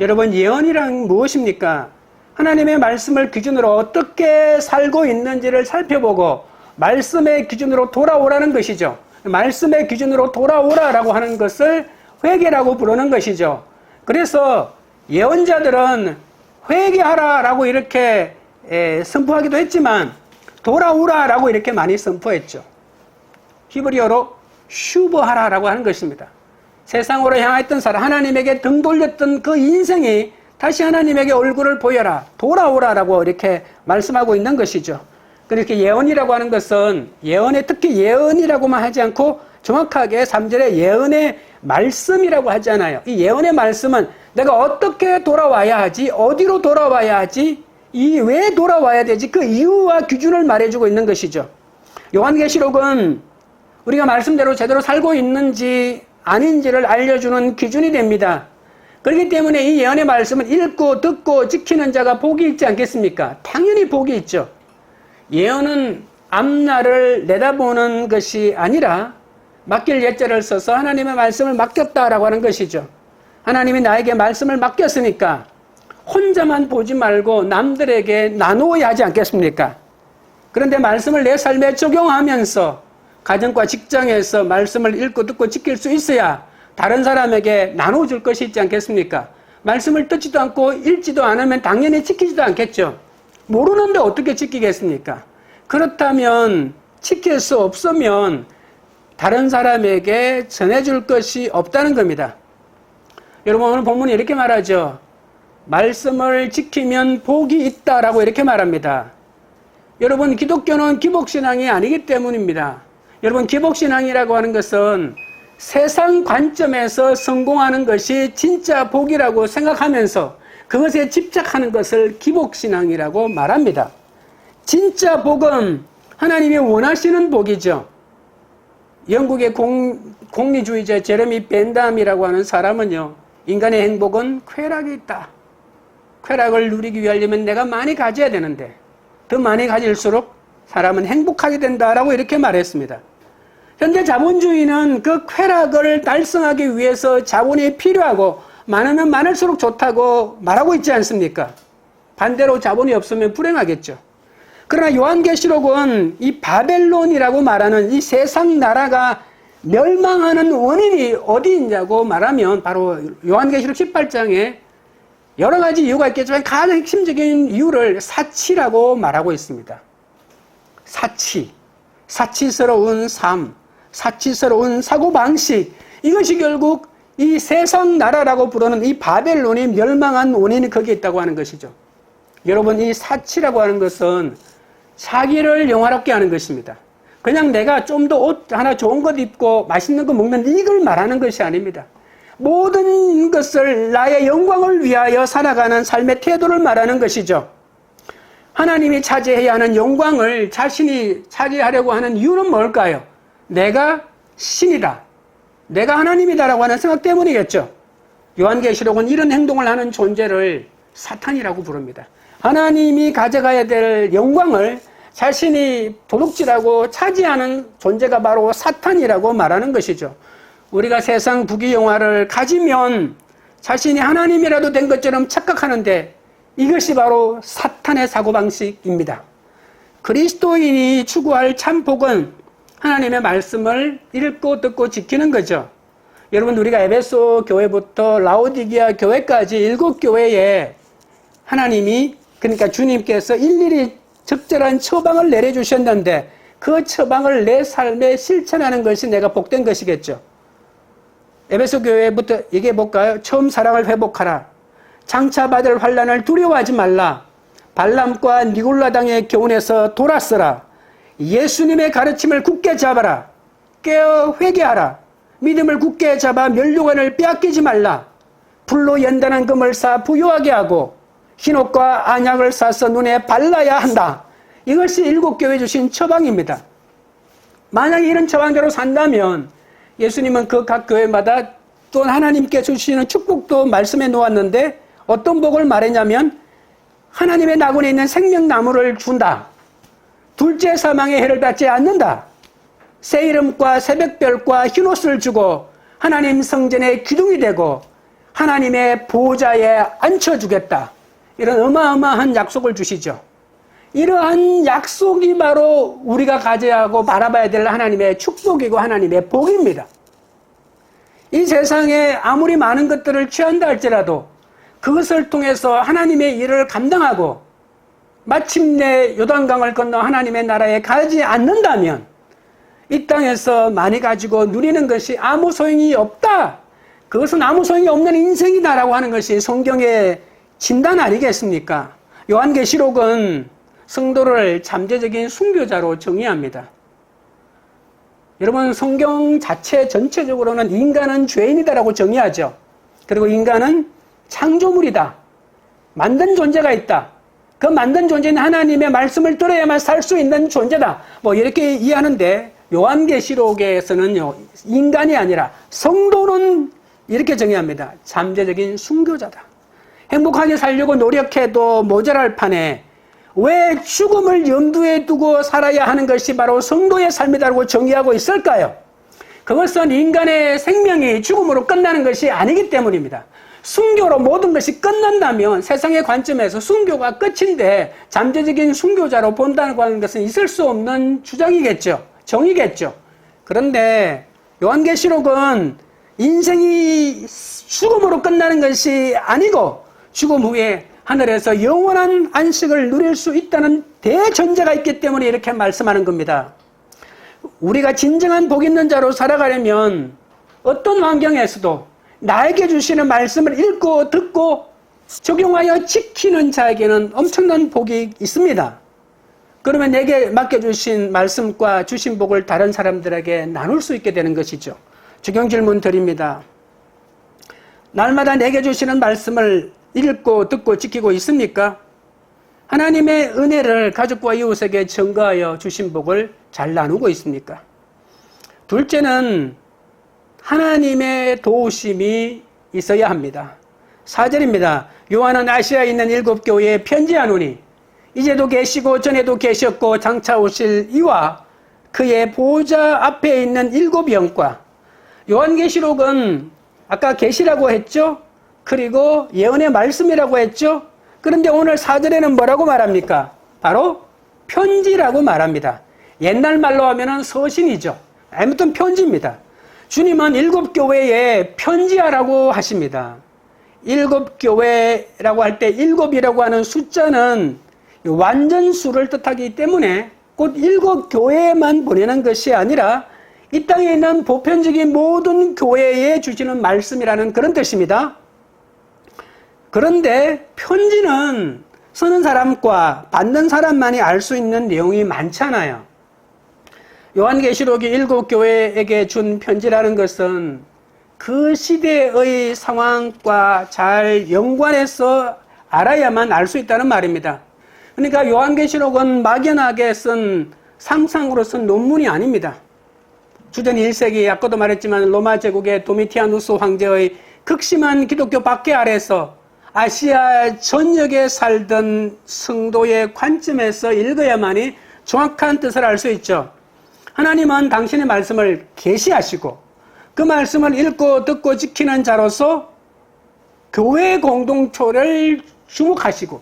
여러분, 예언이란 무엇입니까? 하나님의 말씀을 기준으로 어떻게 살고 있는지를 살펴보고 말씀의 기준으로 돌아오라는 것이죠. 말씀의 기준으로 돌아오라라고 하는 것을 회개라고 부르는 것이죠. 그래서 예언자들은 회개하라라고 이렇게 선포하기도 했지만 돌아오라라고 이렇게 많이 선포했죠. 히브리어로 슈버하라라고 하는 것입니다. 세상으로 향했던 사람, 하나님에게 등 돌렸던 그 인생이 다시 하나님에게 얼굴을 보여라, 돌아오라라고 이렇게 말씀하고 있는 것이죠. 그렇게 예언이라고 하는 것은 예언에 특히 예언이라고만 하지 않고 정확하게 3절에 예언의 말씀이라고 하잖아요. 이 예언의 말씀은 내가 어떻게 돌아와야 하지, 어디로 돌아와야 하지, 이 왜 돌아와야 되지, 그 이유와 기준을 말해주고 있는 것이죠. 요한계시록은 우리가 말씀대로 제대로 살고 있는지 아닌지를 알려주는 기준이 됩니다. 그렇기 때문에 이 예언의 말씀은 읽고 듣고 지키는 자가 복이 있지 않겠습니까? 당연히 복이 있죠. 예언은 앞날을 내다보는 것이 아니라 맡길 예자를 써서 하나님의 말씀을 맡겼다라고 하는 것이죠. 하나님이 나에게 말씀을 맡겼으니까 혼자만 보지 말고 남들에게 나누어야 하지 않겠습니까? 그런데 말씀을 내 삶에 적용하면서 가정과 직장에서 말씀을 읽고 듣고 지킬 수 있어야 다른 사람에게 나눠줄 것이 있지 않겠습니까? 말씀을 듣지도 않고 읽지도 않으면 당연히 지키지도 않겠죠. 모르는데 어떻게 지키겠습니까? 그렇다면 지킬 수 없으면 다른 사람에게 전해줄 것이 없다는 겁니다. 여러분, 오늘 본문이 이렇게 말하죠. 말씀을 지키면 복이 있다라고 이렇게 말합니다. 여러분, 기독교는 기복신앙이 아니기 때문입니다. 여러분, 기복신앙이라고 하는 것은 세상 관점에서 성공하는 것이 진짜 복이라고 생각하면서 그것에 집착하는 것을 기복신앙이라고 말합니다. 진짜 복은 하나님이 원하시는 복이죠. 영국의 공리주의자 제레미 벤담이라고 하는 사람은요, 인간의 행복은 쾌락이 있다. 쾌락을 누리기 위하려면 내가 많이 가져야 되는데 더 많이 가질수록 사람은 행복하게 된다라고 이렇게 말했습니다. 현재 자본주의는 그 쾌락을 달성하기 위해서 자본이 필요하고 많으면 많을수록 좋다고 말하고 있지 않습니까? 반대로 자본이 없으면 불행하겠죠. 그러나 요한계시록은 이 바벨론이라고 말하는 이 세상 나라가 멸망하는 원인이 어디 있냐고 말하면 바로 요한계시록 18장에 여러 가지 이유가 있겠지만 가장 핵심적인 이유를 사치라고 말하고 있습니다. 사치스러운 삶, 사치스러운 사고방식, 이것이 결국 이 세상 나라라고 부르는 이 바벨론이 멸망한 원인이 거기에 있다고 하는 것이죠. 여러분, 이 사치라고 하는 것은 자기를 영화롭게 하는 것입니다. 그냥 내가 좀 더 옷 하나 좋은 것 입고 맛있는 거 먹는 이걸 말하는 것이 아닙니다. 모든 것을 나의 영광을 위하여 살아가는 삶의 태도를 말하는 것이죠. 하나님이 차지해야 하는 영광을 자신이 차지하려고 하는 이유는 뭘까요? 내가 신이다, 내가 하나님이다라고 하는 생각 때문이겠죠. 요한계시록은 이런 행동을 하는 존재를 사탄이라고 부릅니다. 하나님이 가져가야 될 영광을 자신이 도둑질하고 차지하는 존재가 바로 사탄이라고 말하는 것이죠. 우리가 세상 부귀영화를 가지면 자신이 하나님이라도 된 것처럼 착각하는데 이것이 바로 사탄의 사고방식입니다. 그리스도인이 추구할 참 복은 하나님의 말씀을 읽고 듣고 지키는 거죠. 여러분, 우리가 에베소 교회부터 라오디게아 교회까지 7교회에 하나님이, 그러니까 주님께서 일일이 적절한 처방을 내려주셨는데 그 처방을 내 삶에 실천하는 것이 내가 복된 것이겠죠. 에베소 교회부터 얘기해 볼까요? 처음 사랑을 회복하라. 장차 받을 환난을 두려워하지 말라. 발람과 니골라당의 교훈에서 돌아서라. 예수님의 가르침을 굳게 잡아라. 깨어 회개하라. 믿음을 굳게 잡아 면류관을 빼앗기지 말라. 불로 연단한 금을 사 부유하게 하고 흰옷과 안약을 사서 눈에 발라야 한다. 이것이 일곱 교회 주신 처방입니다. 만약에 이런 처방대로 산다면 예수님은 그 각 교회마다 또 하나님께 주시는 축복도 말씀해 놓았는데 어떤 복을 말했냐면 하나님의 낙원에 있는 생명나무를 준다. 둘째 사망의 해를 받지 않는다. 새 이름과 새벽별과 흰옷을 주고 하나님 성전의 기둥이 되고 하나님의 보좌에 앉혀주겠다. 이런 어마어마한 약속을 주시죠. 이러한 약속이 바로 우리가 가져야 하고 바라봐야 될 하나님의 축복이고 하나님의 복입니다. 이 세상에 아무리 많은 것들을 취한다 할지라도 그것을 통해서 하나님의 일을 감당하고 마침내 요단강을 건너 하나님의 나라에 가지 않는다면 이 땅에서 많이 가지고 누리는 것이 아무 소용이 없다. 그것은 아무 소용이 없는 인생이다라고 하는 것이 성경의 진단 아니겠습니까? 요한계시록은 성도를 잠재적인 순교자로 정의합니다. 여러분, 성경 자체 전체적으로는 인간은 죄인이다라고 정의하죠. 그리고 인간은 창조물이다. 만든 존재가 있다. 그 만든 존재는 하나님의 말씀을 들어야만 살 수 있는 존재다. 뭐 이렇게 이해하는데 요한계시록에서는요, 인간이 아니라 성도는 이렇게 정의합니다. 잠재적인 순교자다. 행복하게 살려고 노력해도 모자랄 판에 왜 죽음을 염두에 두고 살아야 하는 것이 바로 성도의 삶이라고 정의하고 있을까요? 그것은 인간의 생명이 죽음으로 끝나는 것이 아니기 때문입니다. 순교로 모든 것이 끝난다면 세상의 관점에서 순교가 끝인데 잠재적인 순교자로 본다는 것은 있을 수 없는 주장이겠죠. 정의겠죠. 그런데 요한계시록은 인생이 죽음으로 끝나는 것이 아니고 죽음 후에 하늘에서 영원한 안식을 누릴 수 있다는 대전제가 있기 때문에 이렇게 말씀하는 겁니다. 우리가 진정한 복 있는 자로 살아가려면 어떤 환경에서도 나에게 주시는 말씀을 읽고 듣고 적용하여 지키는 자에게는 엄청난 복이 있습니다. 그러면 내게 맡겨주신 말씀과 주신 복을 다른 사람들에게 나눌 수 있게 되는 것이죠. 적용 질문 드립니다. 날마다 내게 주시는 말씀을 읽고 듣고 지키고 있습니까? 하나님의 은혜를 가족과 이웃에게 전가하여 주신 복을 잘 나누고 있습니까? 둘째는 하나님의 도우심이 있어야 합니다. 4절입니다. 요한은 아시아에 있는 7교회에 편지하노니 이제도 계시고 전에도 계셨고 장차 오실 이와 그의 보좌 앞에 있는 7영과 요한계시록은 아까 계시라고 했죠? 그리고 예언의 말씀이라고 했죠? 그런데 오늘 4절에는 뭐라고 말합니까? 바로 편지라고 말합니다. 옛날 말로 하면 서신이죠. 아무튼 편지입니다. 주님은 7교회에 편지하라고 하십니다. 7교회라고 할 때 7이라고 하는 숫자는 완전수를 뜻하기 때문에 곧 7교회에만 보내는 것이 아니라 이 땅에 있는 보편적인 모든 교회에 주시는 말씀이라는 그런 뜻입니다. 그런데 편지는 쓰는 사람과 받는 사람만이 알 수 있는 내용이 많잖아요. 요한계시록이 7교회에게 준 편지라는 것은 그 시대의 상황과 잘 연관해서 알아야만 알 수 있다는 말입니다. 그러니까 요한계시록은 막연하게 쓴 상상으로 쓴 논문이 아닙니다. 주전 1세기 아까도 말했지만 로마 제국의 도미티아누스 황제의 극심한 기독교 박해 아래서 아시아 전역에 살던 성도의 관점에서 읽어야만이 정확한 뜻을 알 수 있죠. 하나님은 당신의 말씀을 계시하시고 그 말씀을 읽고 듣고 지키는 자로서 교회 공동체를 주목하시고,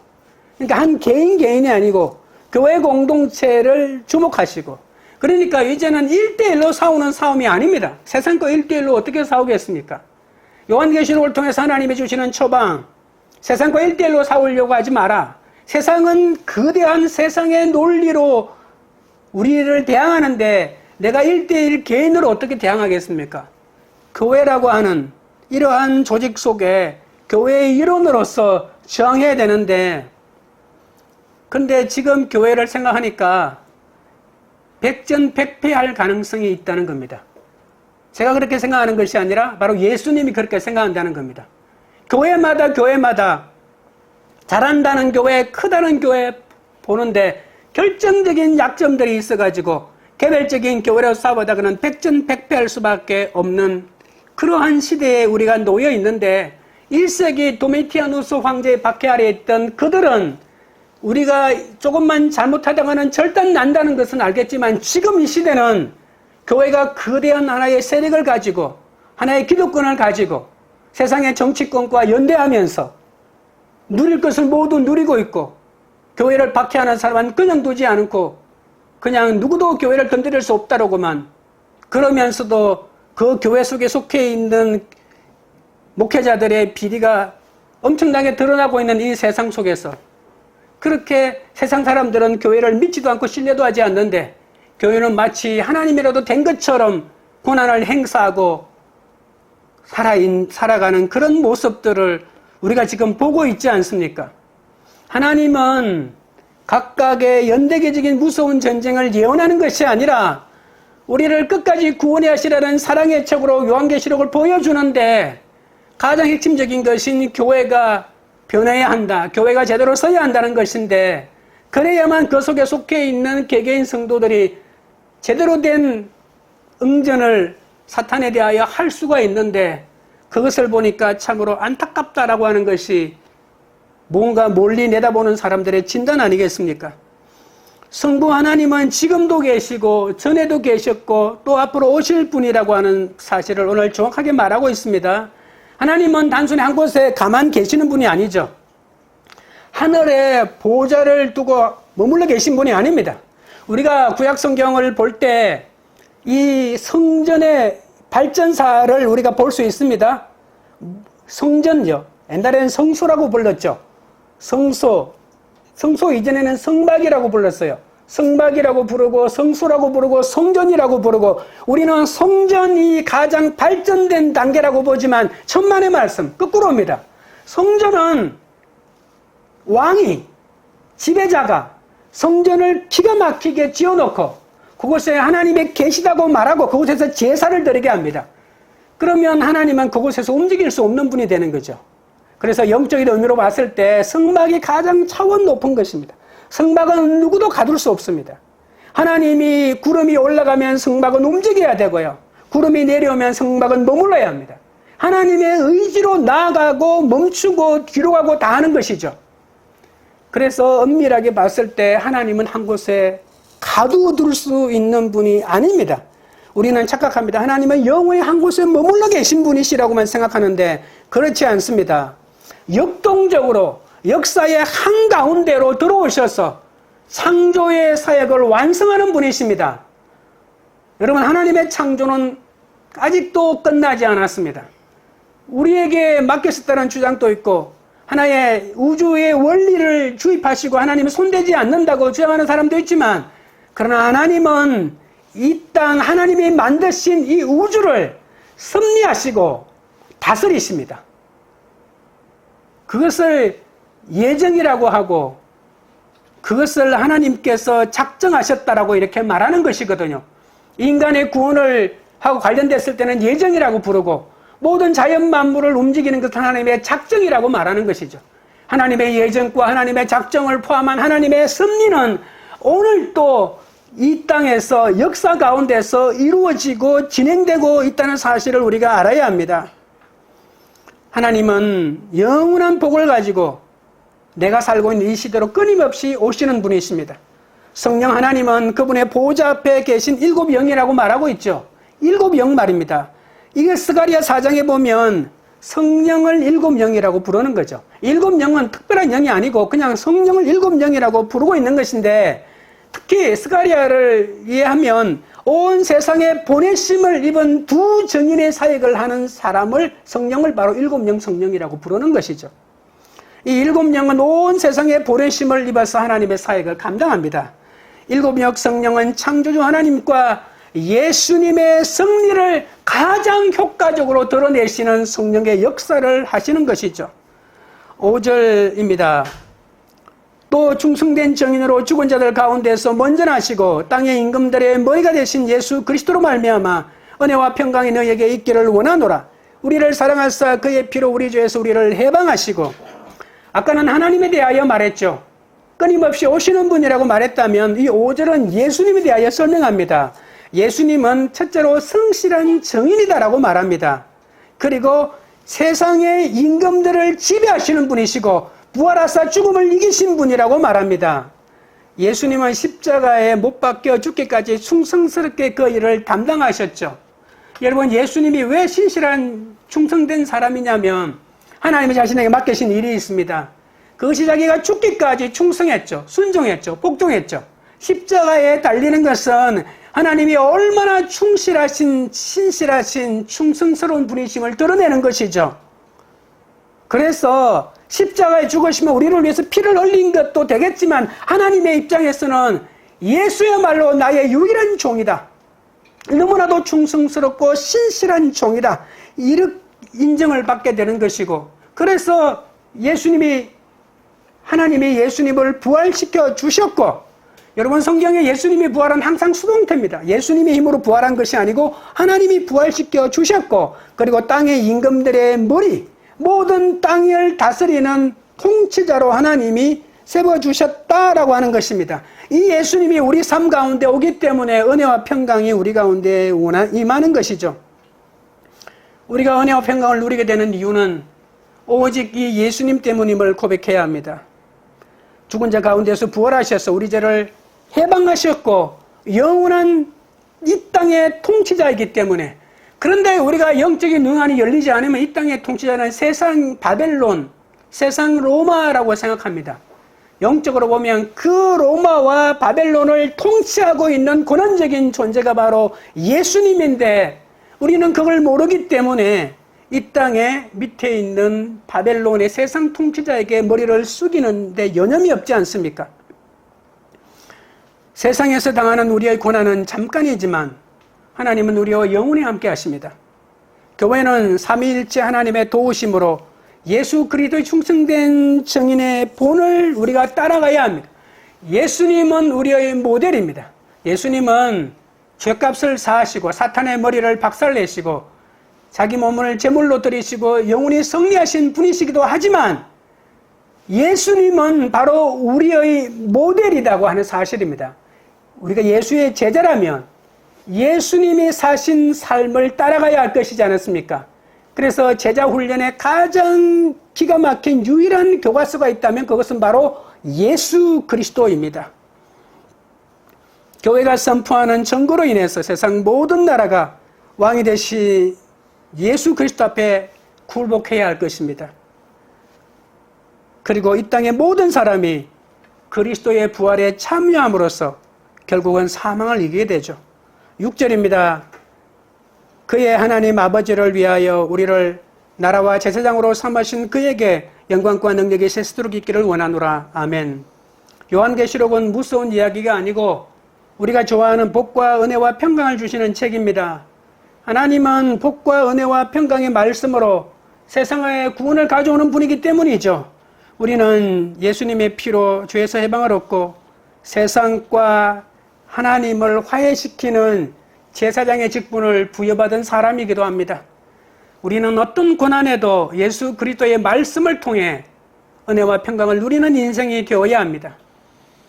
그러니까 한 개인이 아니고 교회 공동체를 주목하시고, 그러니까 이제는 1대1로 싸우는 싸움이 아닙니다. 세상과 1대1로 어떻게 싸우겠습니까? 요한계시록을 통해서 하나님이 주시는 처방, 세상과 1대1로 싸우려고 하지 마라. 세상은 거대한 세상의 논리로 우리를 대항하는데 내가 1대1 개인으로 어떻게 대항하겠습니까? 교회라고 하는 이러한 조직 속에 교회의 일원으로서 저항해야 되는데, 근데 지금 교회를 생각하니까 백전백패할 가능성이 있다는 겁니다. 제가 그렇게 생각하는 것이 아니라 바로 예수님이 그렇게 생각한다는 겁니다. 교회마다 잘한다는 교회, 크다는 교회 보는데 결정적인 약점들이 있어가지고 개별적인 교회로 싸우다가는 백전백패할 수밖에 없는 그러한 시대에 우리가 놓여 있는데, 1세기 도미티아누스 황제의 박해 아래에 있던 그들은 우리가 조금만 잘못하다가는 절단 난다는 것은 알겠지만, 지금 이 시대는 교회가 거대한 하나의 세력을 가지고 하나의 기득권을 가지고 세상의 정치권과 연대하면서 누릴 것을 모두 누리고 있고, 교회를 박해하는 사람은 그냥 두지 않고 그냥 누구도 교회를 건드릴 수 없다라고만, 그러면서도 그 교회 속에 속해 있는 목회자들의 비리가 엄청나게 드러나고 있는 이 세상 속에서 그렇게 세상 사람들은 교회를 믿지도 않고 신뢰도 하지 않는데, 교회는 마치 하나님이라도 된 것처럼 고난을 행사하고 살아가는 그런 모습들을 우리가 지금 보고 있지 않습니까? 하나님은 각각의 연대계적인 무서운 전쟁을 예언하는 것이 아니라 우리를 끝까지 구원해 하시라는 사랑의 척으로 요한계시록을 보여주는데, 가장 핵심적인 것인 교회가 변해야 한다, 교회가 제대로 서야 한다는 것인데, 그래야만 그 속에 속해 있는 개개인 성도들이 제대로 된 응전을 사탄에 대하여 할 수가 있는데, 그것을 보니까 참으로 안타깝다라고 하는 것이 뭔가 멀리 내다보는 사람들의 진단 아니겠습니까? 성부 하나님은 지금도 계시고 전에도 계셨고 또 앞으로 오실 분이라고 하는 사실을 오늘 정확하게 말하고 있습니다. 하나님은 단순히 한 곳에 가만 계시는 분이 아니죠. 하늘에 보좌를 두고 머물러 계신 분이 아닙니다. 우리가 구약 성경을 볼 때 이 성전의 발전사를 우리가 볼 수 있습니다. 성전요. 옛날에는 성소라고 불렀죠. 성소 이전에는 성막이라고 불렀어요. 성막이라고 부르고 성소라고 부르고 성전이라고 부르고, 우리는 성전이 가장 발전된 단계라고 보지만 천만의 말씀 거꾸로입니다. 성전은 왕이, 지배자가 성전을 기가 막히게 지어놓고 그곳에 하나님의 계시다고 말하고 그곳에서 제사를 드리게 합니다. 그러면 하나님은 그곳에서 움직일 수 없는 분이 되는 거죠. 그래서 영적인 의미로 봤을 때 성막이 가장 차원 높은 것입니다. 성막은 누구도 가둘 수 없습니다. 하나님이 구름이 올라가면 성막은 움직여야 되고요, 구름이 내려오면 성막은 머물러야 합니다. 하나님의 의지로 나아가고 멈추고 뒤로 가고 다 하는 것이죠. 그래서 엄밀하게 봤을 때 하나님은 한 곳에 가두어둘 수 있는 분이 아닙니다. 우리는 착각합니다. 하나님은 영원히 한 곳에 머물러 계신 분이시라고만 생각하는데 그렇지 않습니다. 역동적으로 역사의 한가운데로 들어오셔서 창조의 사역을 완성하는 분이십니다. 여러분, 하나님의 창조는 아직도 끝나지 않았습니다. 우리에게 맡겼었다는 주장도 있고, 하나의 우주의 원리를 주입하시고 하나님이 손대지 않는다고 주장하는 사람도 있지만, 그러나 하나님은 이 땅, 하나님이 만드신 이 우주를 섭리하시고 다스리십니다. 그것을 예정이라고 하고 그것을 하나님께서 작정하셨다라고 이렇게 말하는 것이거든요. 인간의 구원을 하고 관련됐을 때는 예정이라고 부르고, 모든 자연 만물을 움직이는 것은 하나님의 작정이라고 말하는 것이죠. 하나님의 예정과 하나님의 작정을 포함한 하나님의 섭리는 오늘 또 이 땅에서 역사 가운데서 이루어지고 진행되고 있다는 사실을 우리가 알아야 합니다. 하나님은 영원한 복을 가지고 내가 살고 있는 이 시대로 끊임없이 오시는 분이십니다. 성령 하나님은 그분의 보좌 앞에 계신 일곱 영이라고 말하고 있죠. 일곱 영 말입니다. 이게 스가랴 4장에 보면 성령을 일곱 영이라고 부르는 거죠. 일곱 영은 특별한 영이 아니고 그냥 성령을 일곱 영이라고 부르고 있는 것인데, 특히 스가랴를 이해하면 온 세상에 보내심을 입은 두 정인의 사역을 하는 사람을, 성령을 바로 일곱 영 성령이라고 부르는 것이죠. 이 7영은 온 세상에 보내심을 입어서 하나님의 사역을 감당합니다. 7역 성령은 창조주 하나님과 예수님의 승리를 가장 효과적으로 드러내시는 성령의 역사를 하시는 것이죠. 5절입니다. 또 충성된 정인으로 죽은 자들 가운데서 먼저 나시고 땅의 임금들의 머리가 되신 예수 그리스도로 말미암아 은혜와 평강이 너희에게 있기를 원하노라. 우리를 사랑하사 그의 피로 우리 죄에서 우리를 해방하시고, 아까는 하나님에 대하여 말했죠. 끊임없이 오시는 분이라고 말했다면 이 5절은 예수님에 대하여 설명합니다. 예수님은 첫째로 성실한 정인이다라고 말합니다. 그리고 세상의 임금들을 지배하시는 분이시고 부활하사 죽음을 이기신 분이라고 말합니다. 예수님은 십자가에 못 박혀 죽기까지 충성스럽게 그 일을 담당하셨죠. 여러분, 예수님이 왜 신실한 충성된 사람이냐면 하나님이 자신에게 맡기신 일이 있습니다. 그것이 자기가 죽기까지 충성했죠. 순종했죠. 복종했죠. 십자가에 달리는 것은 하나님이 얼마나 충실하신, 신실하신, 충성스러운 분이심을 드러내는 것이죠. 그래서 십자가에 죽으시면 우리를 위해서 피를 흘린 것도 되겠지만 하나님의 입장에서는 예수야말로 나의 유일한 종이다. 너무나도 충성스럽고 신실한 종이다. 이렇게 인정을 받게 되는 것이고, 그래서 하나님이 예수님을 부활시켜 주셨고, 여러분, 성경에 예수님이 부활은 항상 수동태입니다. 예수님의 힘으로 부활한 것이 아니고 하나님이 부활시켜 주셨고, 그리고 땅의 임금들의 머리, 모든 땅을 다스리는 통치자로 하나님이 세워주셨다라고 하는 것입니다. 이 예수님이 우리 삶 가운데 오기 때문에 은혜와 평강이 우리 가운데 임하는 것이죠. 우리가 은혜와 평강을 누리게 되는 이유는 오직 이 예수님 때문임을 고백해야 합니다. 죽은 자 가운데서 부활하셔서 우리 죄를 해방하셨고 영원한 이 땅의 통치자이기 때문에, 그런데 우리가 영적인 능한이 열리지 않으면 이 땅의 통치자는 세상 바벨론, 세상 로마라고 생각합니다. 영적으로 보면 그 로마와 바벨론을 통치하고 있는 권한적인 존재가 바로 예수님인데, 우리는 그걸 모르기 때문에 이 땅에 밑에 있는 바벨론의 세상 통치자에게 머리를 숙이는데 여념이 없지 않습니까? 세상에서 당하는 우리의 고난은 잠깐이지만 하나님은 우리와 영원히 함께 하십니다. 교회는 삼위일체 하나님의 도우심으로 예수 그리스도의 충성된 정인의 본을 우리가 따라가야 합니다. 예수님은 우리의 모델입니다. 예수님은 죄값을 사하시고 사탄의 머리를 박살내시고 자기 몸을 제물로 드리시고 영원히 승리하신 분이시기도 하지만, 예수님은 바로 우리의 모델이라고 하는 사실입니다. 우리가 예수의 제자라면 예수님이 사신 삶을 따라가야 할 것이지 않았습니까? 그래서 제자 훈련에 가장 기가 막힌 유일한 교과서가 있다면 그것은 바로 예수 그리스도입니다. 교회가 선포하는 전거로 인해서 세상 모든 나라가 왕이 되신 예수 그리스도 앞에 굴복해야 할 것입니다. 그리고 이 땅의 모든 사람이 그리스도의 부활에 참여함으로써 결국은 사망을 이기게 되죠. 6절입니다. 그의 하나님 아버지를 위하여 우리를 나라와 제사장으로 삼으신 그에게 영광과 능력이 세세토록 있기를 원하노라. 아멘. 요한계시록은 무서운 이야기가 아니고 우리가 좋아하는 복과 은혜와 평강을 주시는 책입니다. 하나님은 복과 은혜와 평강의 말씀으로 세상의 구원을 가져오는 분이기 때문이죠. 우리는 예수님의 피로 죄에서 해방을 얻고 세상과 하나님을 화해시키는 제사장의 직분을 부여받은 사람이기도 합니다. 우리는 어떤 고난에도 예수 그리스도의 말씀을 통해 은혜와 평강을 누리는 인생이 되어야 합니다.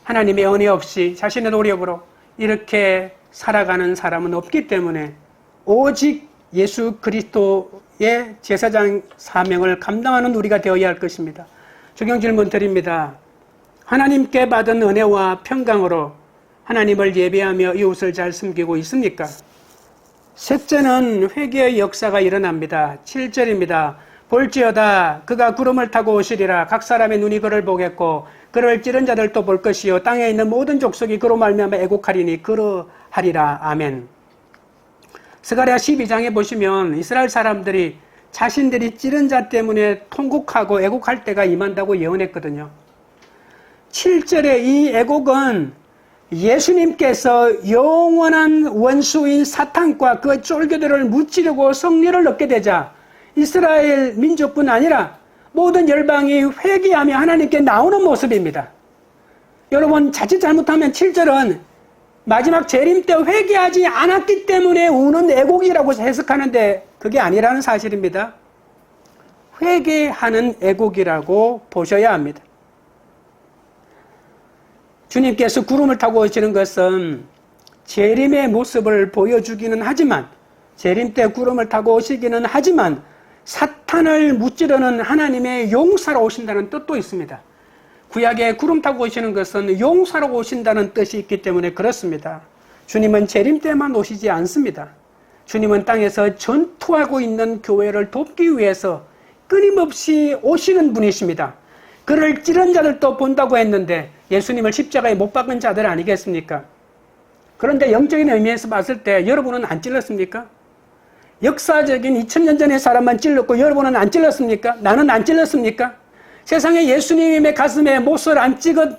하나님의 은혜 없이 자신의 노력으로 이렇게 살아가는 사람은 없기 때문에 오직 예수 그리스도의 제사장 사명을 감당하는 우리가 되어야 할 것입니다. 적용 질문 드립니다. 하나님께 받은 은혜와 평강으로 하나님을 예배하며 이웃을 잘 섬기고 있습니까? 셋째는 회개의 역사가 일어납니다. 7절입니다. 볼지어다 그가 구름을 타고 오시리라. 각 사람의 눈이 그를 보겠고 그를 찌른 자들도 볼 것이요 땅에 있는 모든 족속이 그로 말미암아 애곡하리니 그러하리라. 아멘. 스가랴 12장에 보시면 이스라엘 사람들이 자신들이 찌른 자 때문에 통곡하고 애곡할 때가 임한다고 예언했거든요. 7절에 이 애곡은 예수님께서 영원한 원수인 사탄과 그 쫄개들을 무찌르고 승리를 얻게 되자 이스라엘 민족뿐 아니라 모든 열방이 회개하며 하나님께 나오는 모습입니다. 여러분, 자칫 잘못하면 7절은 마지막 재림 때 회개하지 않았기 때문에 우는 애곡이라고 해석하는데 그게 아니라는 사실입니다. 회개하는 애곡이라고 보셔야 합니다. 주님께서 구름을 타고 오시는 것은 재림의 모습을 보여주기는 하지만, 재림 때 구름을 타고 오시기는 하지만 사탄을 무찌르는 하나님의 용사로 오신다는 뜻도 있습니다. 구약에 구름 타고 오시는 것은 용사로 오신다는 뜻이 있기 때문에 그렇습니다. 주님은 재림 때만 오시지 않습니다. 주님은 땅에서 전투하고 있는 교회를 돕기 위해서 끊임없이 오시는 분이십니다. 그를 찌른 자들도 본다고 했는데 예수님을 십자가에 못 박은 자들 아니겠습니까? 그런데 영적인 의미에서 봤을 때 여러분은 안 찔렀습니까? 역사적인 2000년 전의 사람만 찔렀고 여러분은 안 찔렀습니까? 나는 안 찔렀습니까? 세상에 예수님의 가슴에 못을 안 찍은,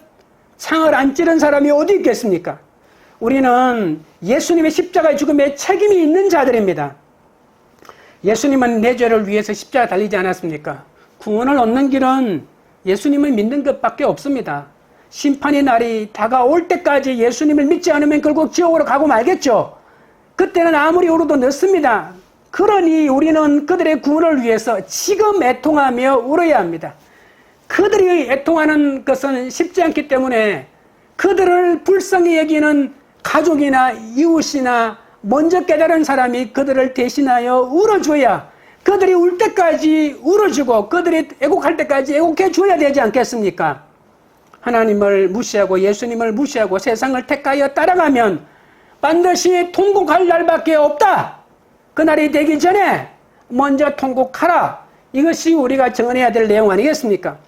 창을 안 찌른 사람이 어디 있겠습니까? 우리는 예수님의 십자가의 죽음에 책임이 있는 자들입니다. 예수님은 내 죄를 위해서 십자가 달리지 않았습니까? 구원을 얻는 길은 예수님을 믿는 것밖에 없습니다. 심판의 날이 다가올 때까지 예수님을 믿지 않으면 결국 지옥으로 가고 말겠죠. 그때는 아무리 울어도 늦습니다. 그러니 우리는 그들의 구원을 위해서 지금 애통하며 울어야 합니다. 그들이 애통하는 것은 쉽지 않기 때문에 그들을 불쌍히 여기는 가족이나 이웃이나 먼저 깨달은 사람이 그들을 대신하여 울어줘야, 그들이 울 때까지 울어주고 그들이 애곡할 때까지 애곡해 줘야 되지 않겠습니까? 하나님을 무시하고 예수님을 무시하고 세상을 택하여 따라가면 반드시 통곡할 날밖에 없다. 그날이 되기 전에 먼저 통곡하라. 이것이 우리가 정언해야 될 내용 아니겠습니까?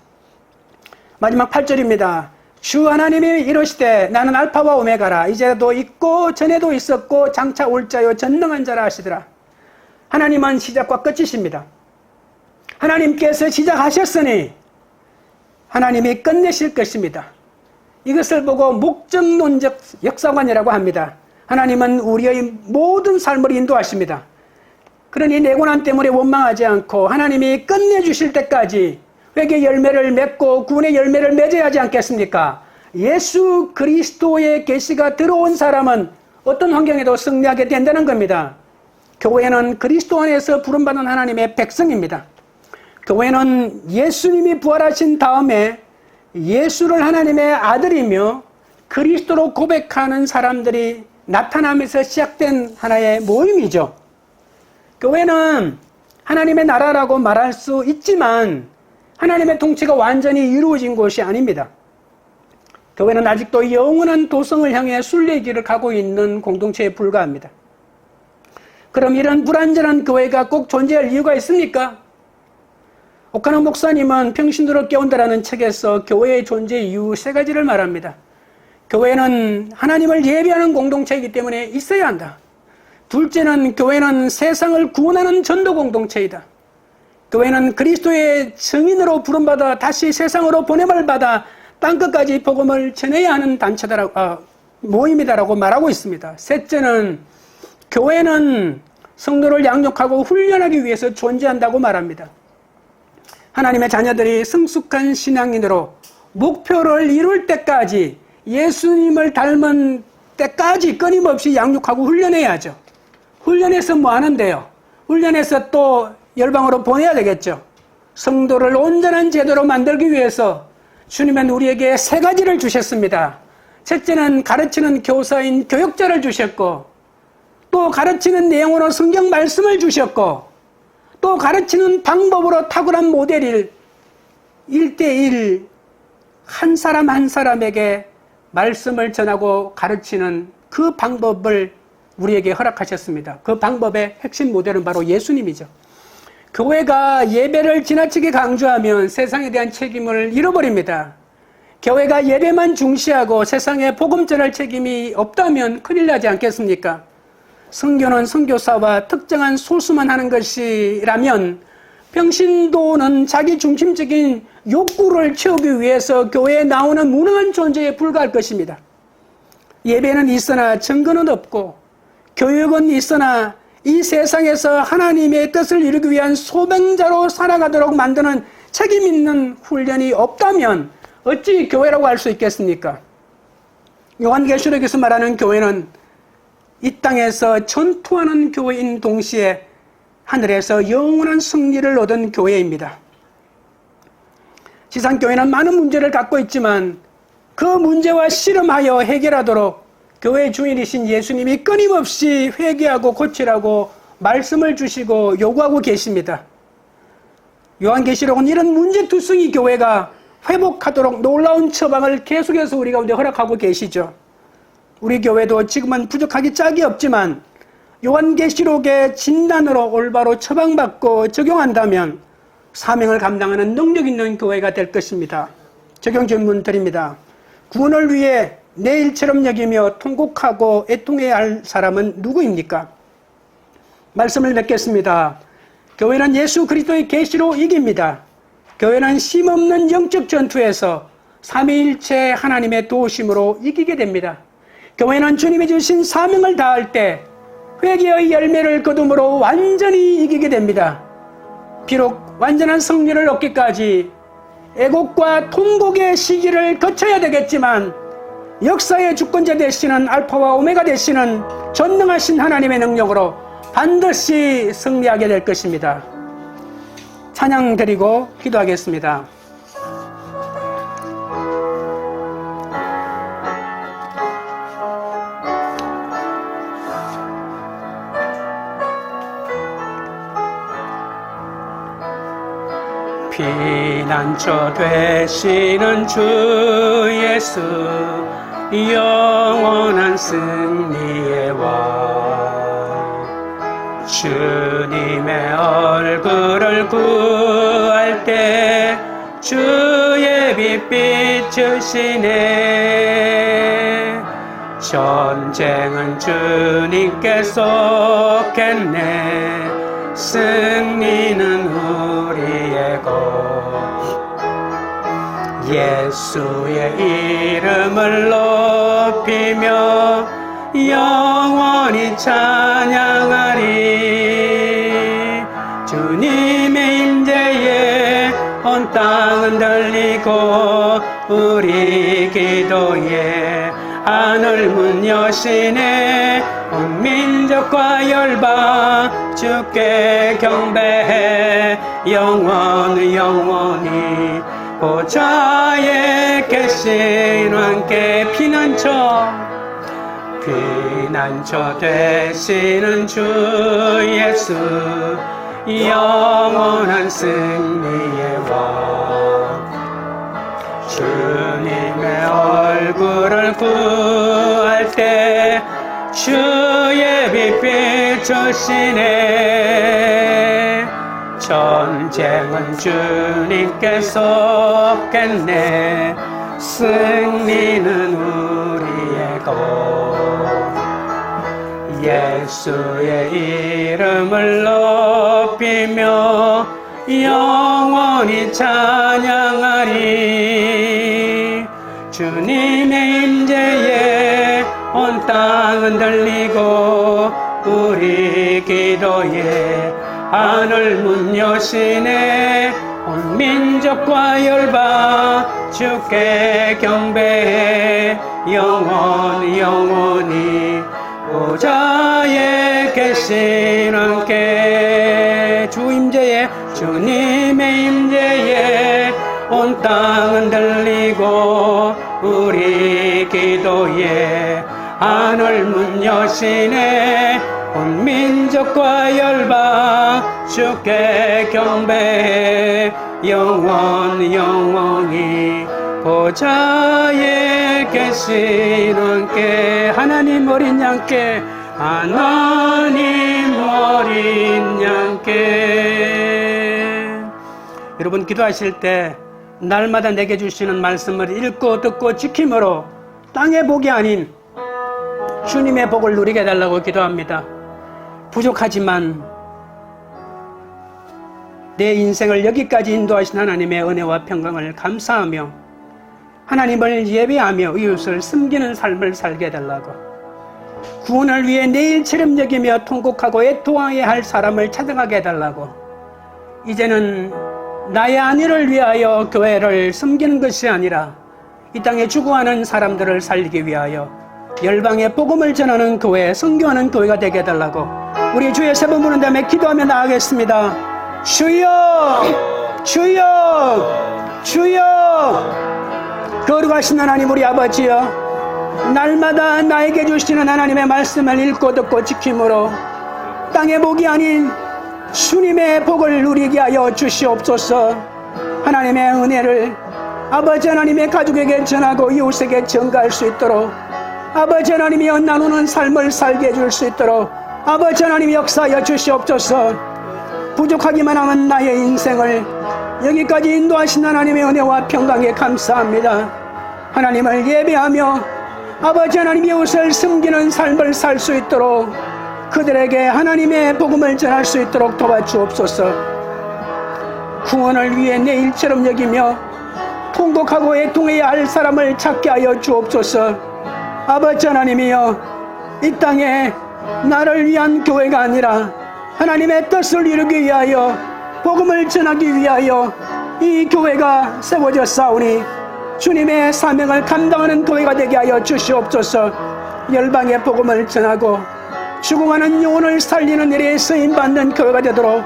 마지막 8절입니다. 주 하나님이 이르시되 나는 알파와 오메가라. 이제도 있고 전에도 있었고 장차 올 자요 전능한 자라 하시더라. 하나님은 시작과 끝이십니다. 하나님께서 시작하셨으니 하나님이 끝내실 것입니다. 이것을 보고 목적론적 역사관이라고 합니다. 하나님은 우리의 모든 삶을 인도하십니다. 그러니 내 고난 때문에 원망하지 않고 하나님이 끝내주실 때까지 회개 열매를 맺고 구원의 열매를 맺어야 하지 않겠습니까? 예수 그리스도의 계시가 들어온 사람은 어떤 환경에도 승리하게 된다는 겁니다. 교회는 그리스도 안에서 부름받은 하나님의 백성입니다. 교회는 예수님이 부활하신 다음에 예수를 하나님의 아들이며 그리스도로 고백하는 사람들이 나타나면서 시작된 하나의 모임이죠. 교회는 하나님의 나라라고 말할 수 있지만 하나님의 통치가 완전히 이루어진 곳이 아닙니다. 교회는 아직도 영원한 도성을 향해 순례의 길을 가고 있는 공동체에 불과합니다. 그럼 이런 불완전한 교회가 꼭 존재할 이유가 있습니까? 오카노 목사님은 평신도를 깨운다라는 책에서 교회의 존재 이유 3가지를 말합니다. 교회는 하나님을 예배하는 공동체이기 때문에 있어야 한다. 둘째는 교회는 세상을 구원하는 전도 공동체이다. 교회는 그리스도의 증인으로 부름받아 다시 세상으로 보냄을 받아 땅끝까지 복음을 전해야 하는 모임이다라고 말하고 있습니다. 셋째는 교회는 성도를 양육하고 훈련하기 위해서 존재한다고 말합니다. 하나님의 자녀들이 성숙한 신앙인으로 목표를 이룰 때까지 예수님을 닮은 때까지 끊임없이 양육하고 훈련해야죠. 훈련해서 뭐 하는데요? 훈련해서 또 열방으로 보내야 되겠죠. 성도를 온전한 제도로 만들기 위해서 주님은 우리에게 3가지를 주셨습니다. 첫째는 가르치는 교사인 교육자를 주셨고, 또 가르치는 내용으로 성경 말씀을 주셨고, 또 가르치는 방법으로 탁월한 모델을 1대1 한 사람 한 사람에게 말씀을 전하고 가르치는 그 방법을 우리에게 허락하셨습니다. 그 방법의 핵심 모델은 바로 예수님이죠. 교회가 예배를 지나치게 강조하면 세상에 대한 책임을 잃어버립니다. 교회가 예배만 중시하고 세상에 복음 전할 책임이 없다면 큰일 나지 않겠습니까? 선교는 선교사와 특정한 소수만 하는 것이라면 평신도는 자기 중심적인 욕구를 채우기 위해서 교회에 나오는 무능한 존재에 불과할 것입니다. 예배는 있으나 증거는 없고, 교육은 있으나 이 세상에서 하나님의 뜻을 이루기 위한 소명자로 살아가도록 만드는 책임 있는 훈련이 없다면 어찌 교회라고 할 수 있겠습니까? 요한계시록에서 말하는 교회는 이 땅에서 전투하는 교회인 동시에 하늘에서 영원한 승리를 얻은 교회입니다. 지상교회는 많은 문제를 갖고 있지만 그 문제와 씨름하여 해결하도록 교회 주인이신 예수님이 끊임없이 회개하고 고치라고 말씀을 주시고 요구하고 계십니다. 요한계시록은 이런 문제투성이 교회가 회복하도록 놀라운 처방을 계속해서 우리 가운데 허락하고 계시죠. 우리 교회도 지금은 부족하기 짝이 없지만 요한계시록의 진단으로 올바로 처방받고 적용한다면 사명을 감당하는 능력 있는 교회가 될 것입니다. 적용 질문 드립니다. 구원을 위해 내 일처럼 여기며 통곡하고 애통해야 할 사람은 누구입니까? 말씀을 맺겠습니다. 교회는 예수 그리스도의 계시로 이깁니다. 교회는 쉼없는 영적 전투에서 삼위일체 하나님의 도우심으로 이기게 됩니다. 교회는 주님이 주신 사명을 다할 때 회개의 열매를 거둠으로 완전히 이기게 됩니다. 비록 완전한 승리를 얻기까지 애곡과 통곡의 시기를 거쳐야 되겠지만 역사의 주권자 되시는 알파와 오메가 되시는 전능하신 하나님의 능력으로 반드시 승리하게 될 것입니다. 찬양 드리고 기도하겠습니다. 피난처 되시는 주 예수, 영원한 승리의 왕, 주님의 얼굴을 구할 때 주의 빛 비추시네. 전쟁은 주님께 속했네. 승리는 우리의 것. 예수의 이름을 높이며 영원히 찬양하리. 주님의 임재에 온 땅은 들리고 우리 기도에 하늘 문 여시네. 온 민족과 열방 주께 경배해. 영원히 보좌에 계신 왕께 피난처 되시는 주 예수, 영원한 승리의 왕, 주님의 얼굴을 구할 때 주의 빛 비추시네. 전쟁은 주님께 속했네. 승리는 우리의 것. 예수의 이름을 높이며 영원히 찬양하리. 주님의 임재에 온 땅은 들리고 우리 기도에 하늘 문 여시네. 온 민족과 열방 주께 경배해. 영원히 보좌에 계신 왕께 주님의 임재에 온 땅은 들리고 우리 기도에 하늘 문 여시네. 온 민족과 열방 주께 경배해. 영원히 보좌에 계신 왕께. 하나님 어린 양께, 하나님 어린 양께. 여러분 기도하실 때 날마다 내게 주시는 말씀을 읽고 듣고 지킴으로 땅의 복이 아닌 주님의 복을 누리게 해달라고 기도합니다. 부족하지만 내 인생을 여기까지 인도하신 하나님의 은혜와 평강을 감사하며 하나님을 예배하며 이웃을 섬기는 삶을 살게 해달라고, 구원을 위해 내일처럼 여기며 통곡하고 애통해야 할 사람을 찾아가게 해달라고, 이제는 나의 안위를 위하여 교회를 섬기는 것이 아니라 이 땅에 죽어가는 사람들을 살리기 위하여 열방의 복음을 전하는 교회, 선교하는 교회가 되게 해달라고 우리 주의 세 번 부른 다음에 기도하며 나아가겠습니다. 주여, 주여, 주여. 거룩하신 하나님 우리 아버지여, 날마다 나에게 주시는 하나님의 말씀을 읽고 듣고 지킴으로 땅의 복이 아닌 주님의 복을 누리게 하여 주시옵소서. 하나님의 은혜를 아버지 하나님의 가족에게 전하고 이웃에게 전가할 수 있도록, 아버지 하나님이 나누는 삶을 살게 해줄 수 있도록 아버지 하나님이 역사하여 주시옵소서. 부족하기만 하면 나의 인생을 여기까지 인도하신 하나님의 은혜와 평강에 감사합니다. 하나님을 예배하며 아버지 하나님 이웃을 섬기는 삶을 살 수 있도록, 그들에게 하나님의 복음을 전할 수 있도록 도와주옵소서. 구원을 위해 내일처럼 여기며 통곡하고 애통해야 할 사람을 찾게 하여 주옵소서. 아버지 하나님이여, 이 땅에 나를 위한 교회가 아니라 하나님의 뜻을 이루기 위하여 복음을 전하기 위하여 이 교회가 세워졌사오니 주님의 사명을 감당하는 교회가 되게 하여 주시옵소서. 열방의 복음을 전하고 죽어가는 영혼을 살리는 일에 쓰임받는 교회가 되도록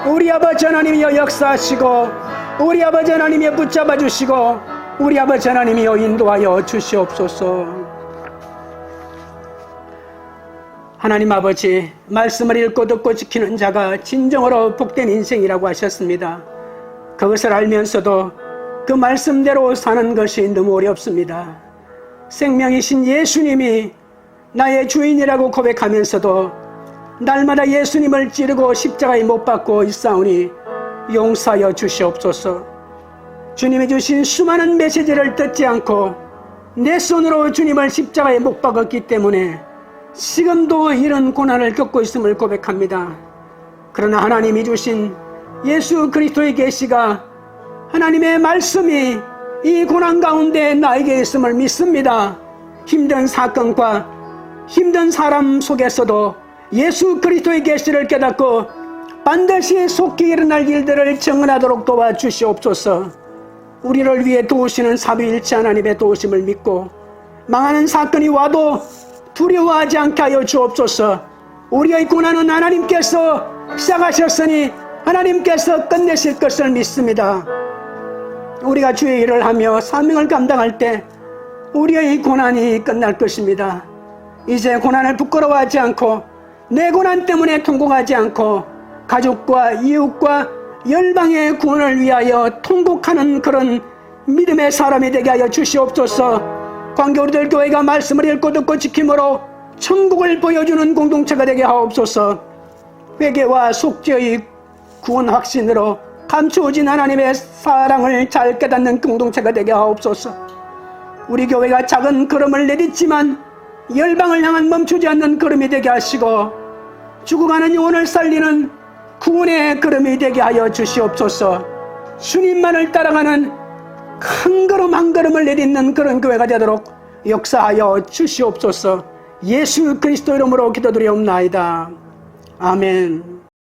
우리 아버지 하나님이여 역사하시고, 우리 아버지 하나님이여 붙잡아 주시고, 우리 아버지 하나님이여 인도하여 주시옵소서. 하나님 아버지, 말씀을 읽고 듣고 지키는 자가 진정으로 복된 인생이라고 하셨습니다. 그것을 알면서도 그 말씀대로 사는 것이 너무 어렵습니다. 생명이신 예수님이 나의 주인이라고 고백하면서도 날마다 예수님을 찌르고 십자가에 못 박고 있사오니 용서하여 주시옵소서. 주님이 주신 수많은 메시지를 듣지 않고 내 손으로 주님을 십자가에 못 박았기 때문에 지금도 이런 고난을 겪고 있음을 고백합니다. 그러나 하나님이 주신 예수 그리스도의 계시가, 하나님의 말씀이 이 고난 가운데 나에게 있음을 믿습니다. 힘든 사건과 힘든 사람 속에서도 예수 그리스도의 계시를 깨닫고 반드시 속히 일어날 일들을 정언하도록 도와주시옵소서. 우리를 위해 도우시는 삼위일체 하나님의 도우심을 믿고 망하는 사건이 와도 두려워하지 않게 하여 주옵소서. 우리의 고난은 하나님께서 시작하셨으니 하나님께서 끝내실 것을 믿습니다. 우리가 주의 일을 하며 사명을 감당할 때 우리의 고난이 끝날 것입니다. 이제 고난을 부끄러워하지 않고 내 고난 때문에 통곡하지 않고 가족과 이웃과 열방의 구원을 위하여 통곡하는 그런 믿음의 사람이 되게 하여 주시옵소서. 광교우리들 교회가 말씀을 읽고 듣고 지킴으로 천국을 보여주는 공동체가 되게 하옵소서. 회개와 속죄의 구원 확신으로 감추어진 하나님의 사랑을 잘 깨닫는 공동체가 되게 하옵소서. 우리 교회가 작은 걸음을 내딛지만 열방을 향한 멈추지 않는 걸음이 되게 하시고 죽어가는 영혼을 살리는 구원의 걸음이 되게 하여 주시옵소서. 주님만을 따라가는 한 걸음 한 걸음을 내딛는 그런 교회가 되도록 역사하여 주시옵소서. 예수 그리스도 이름으로 기도드리옵나이다. 아멘.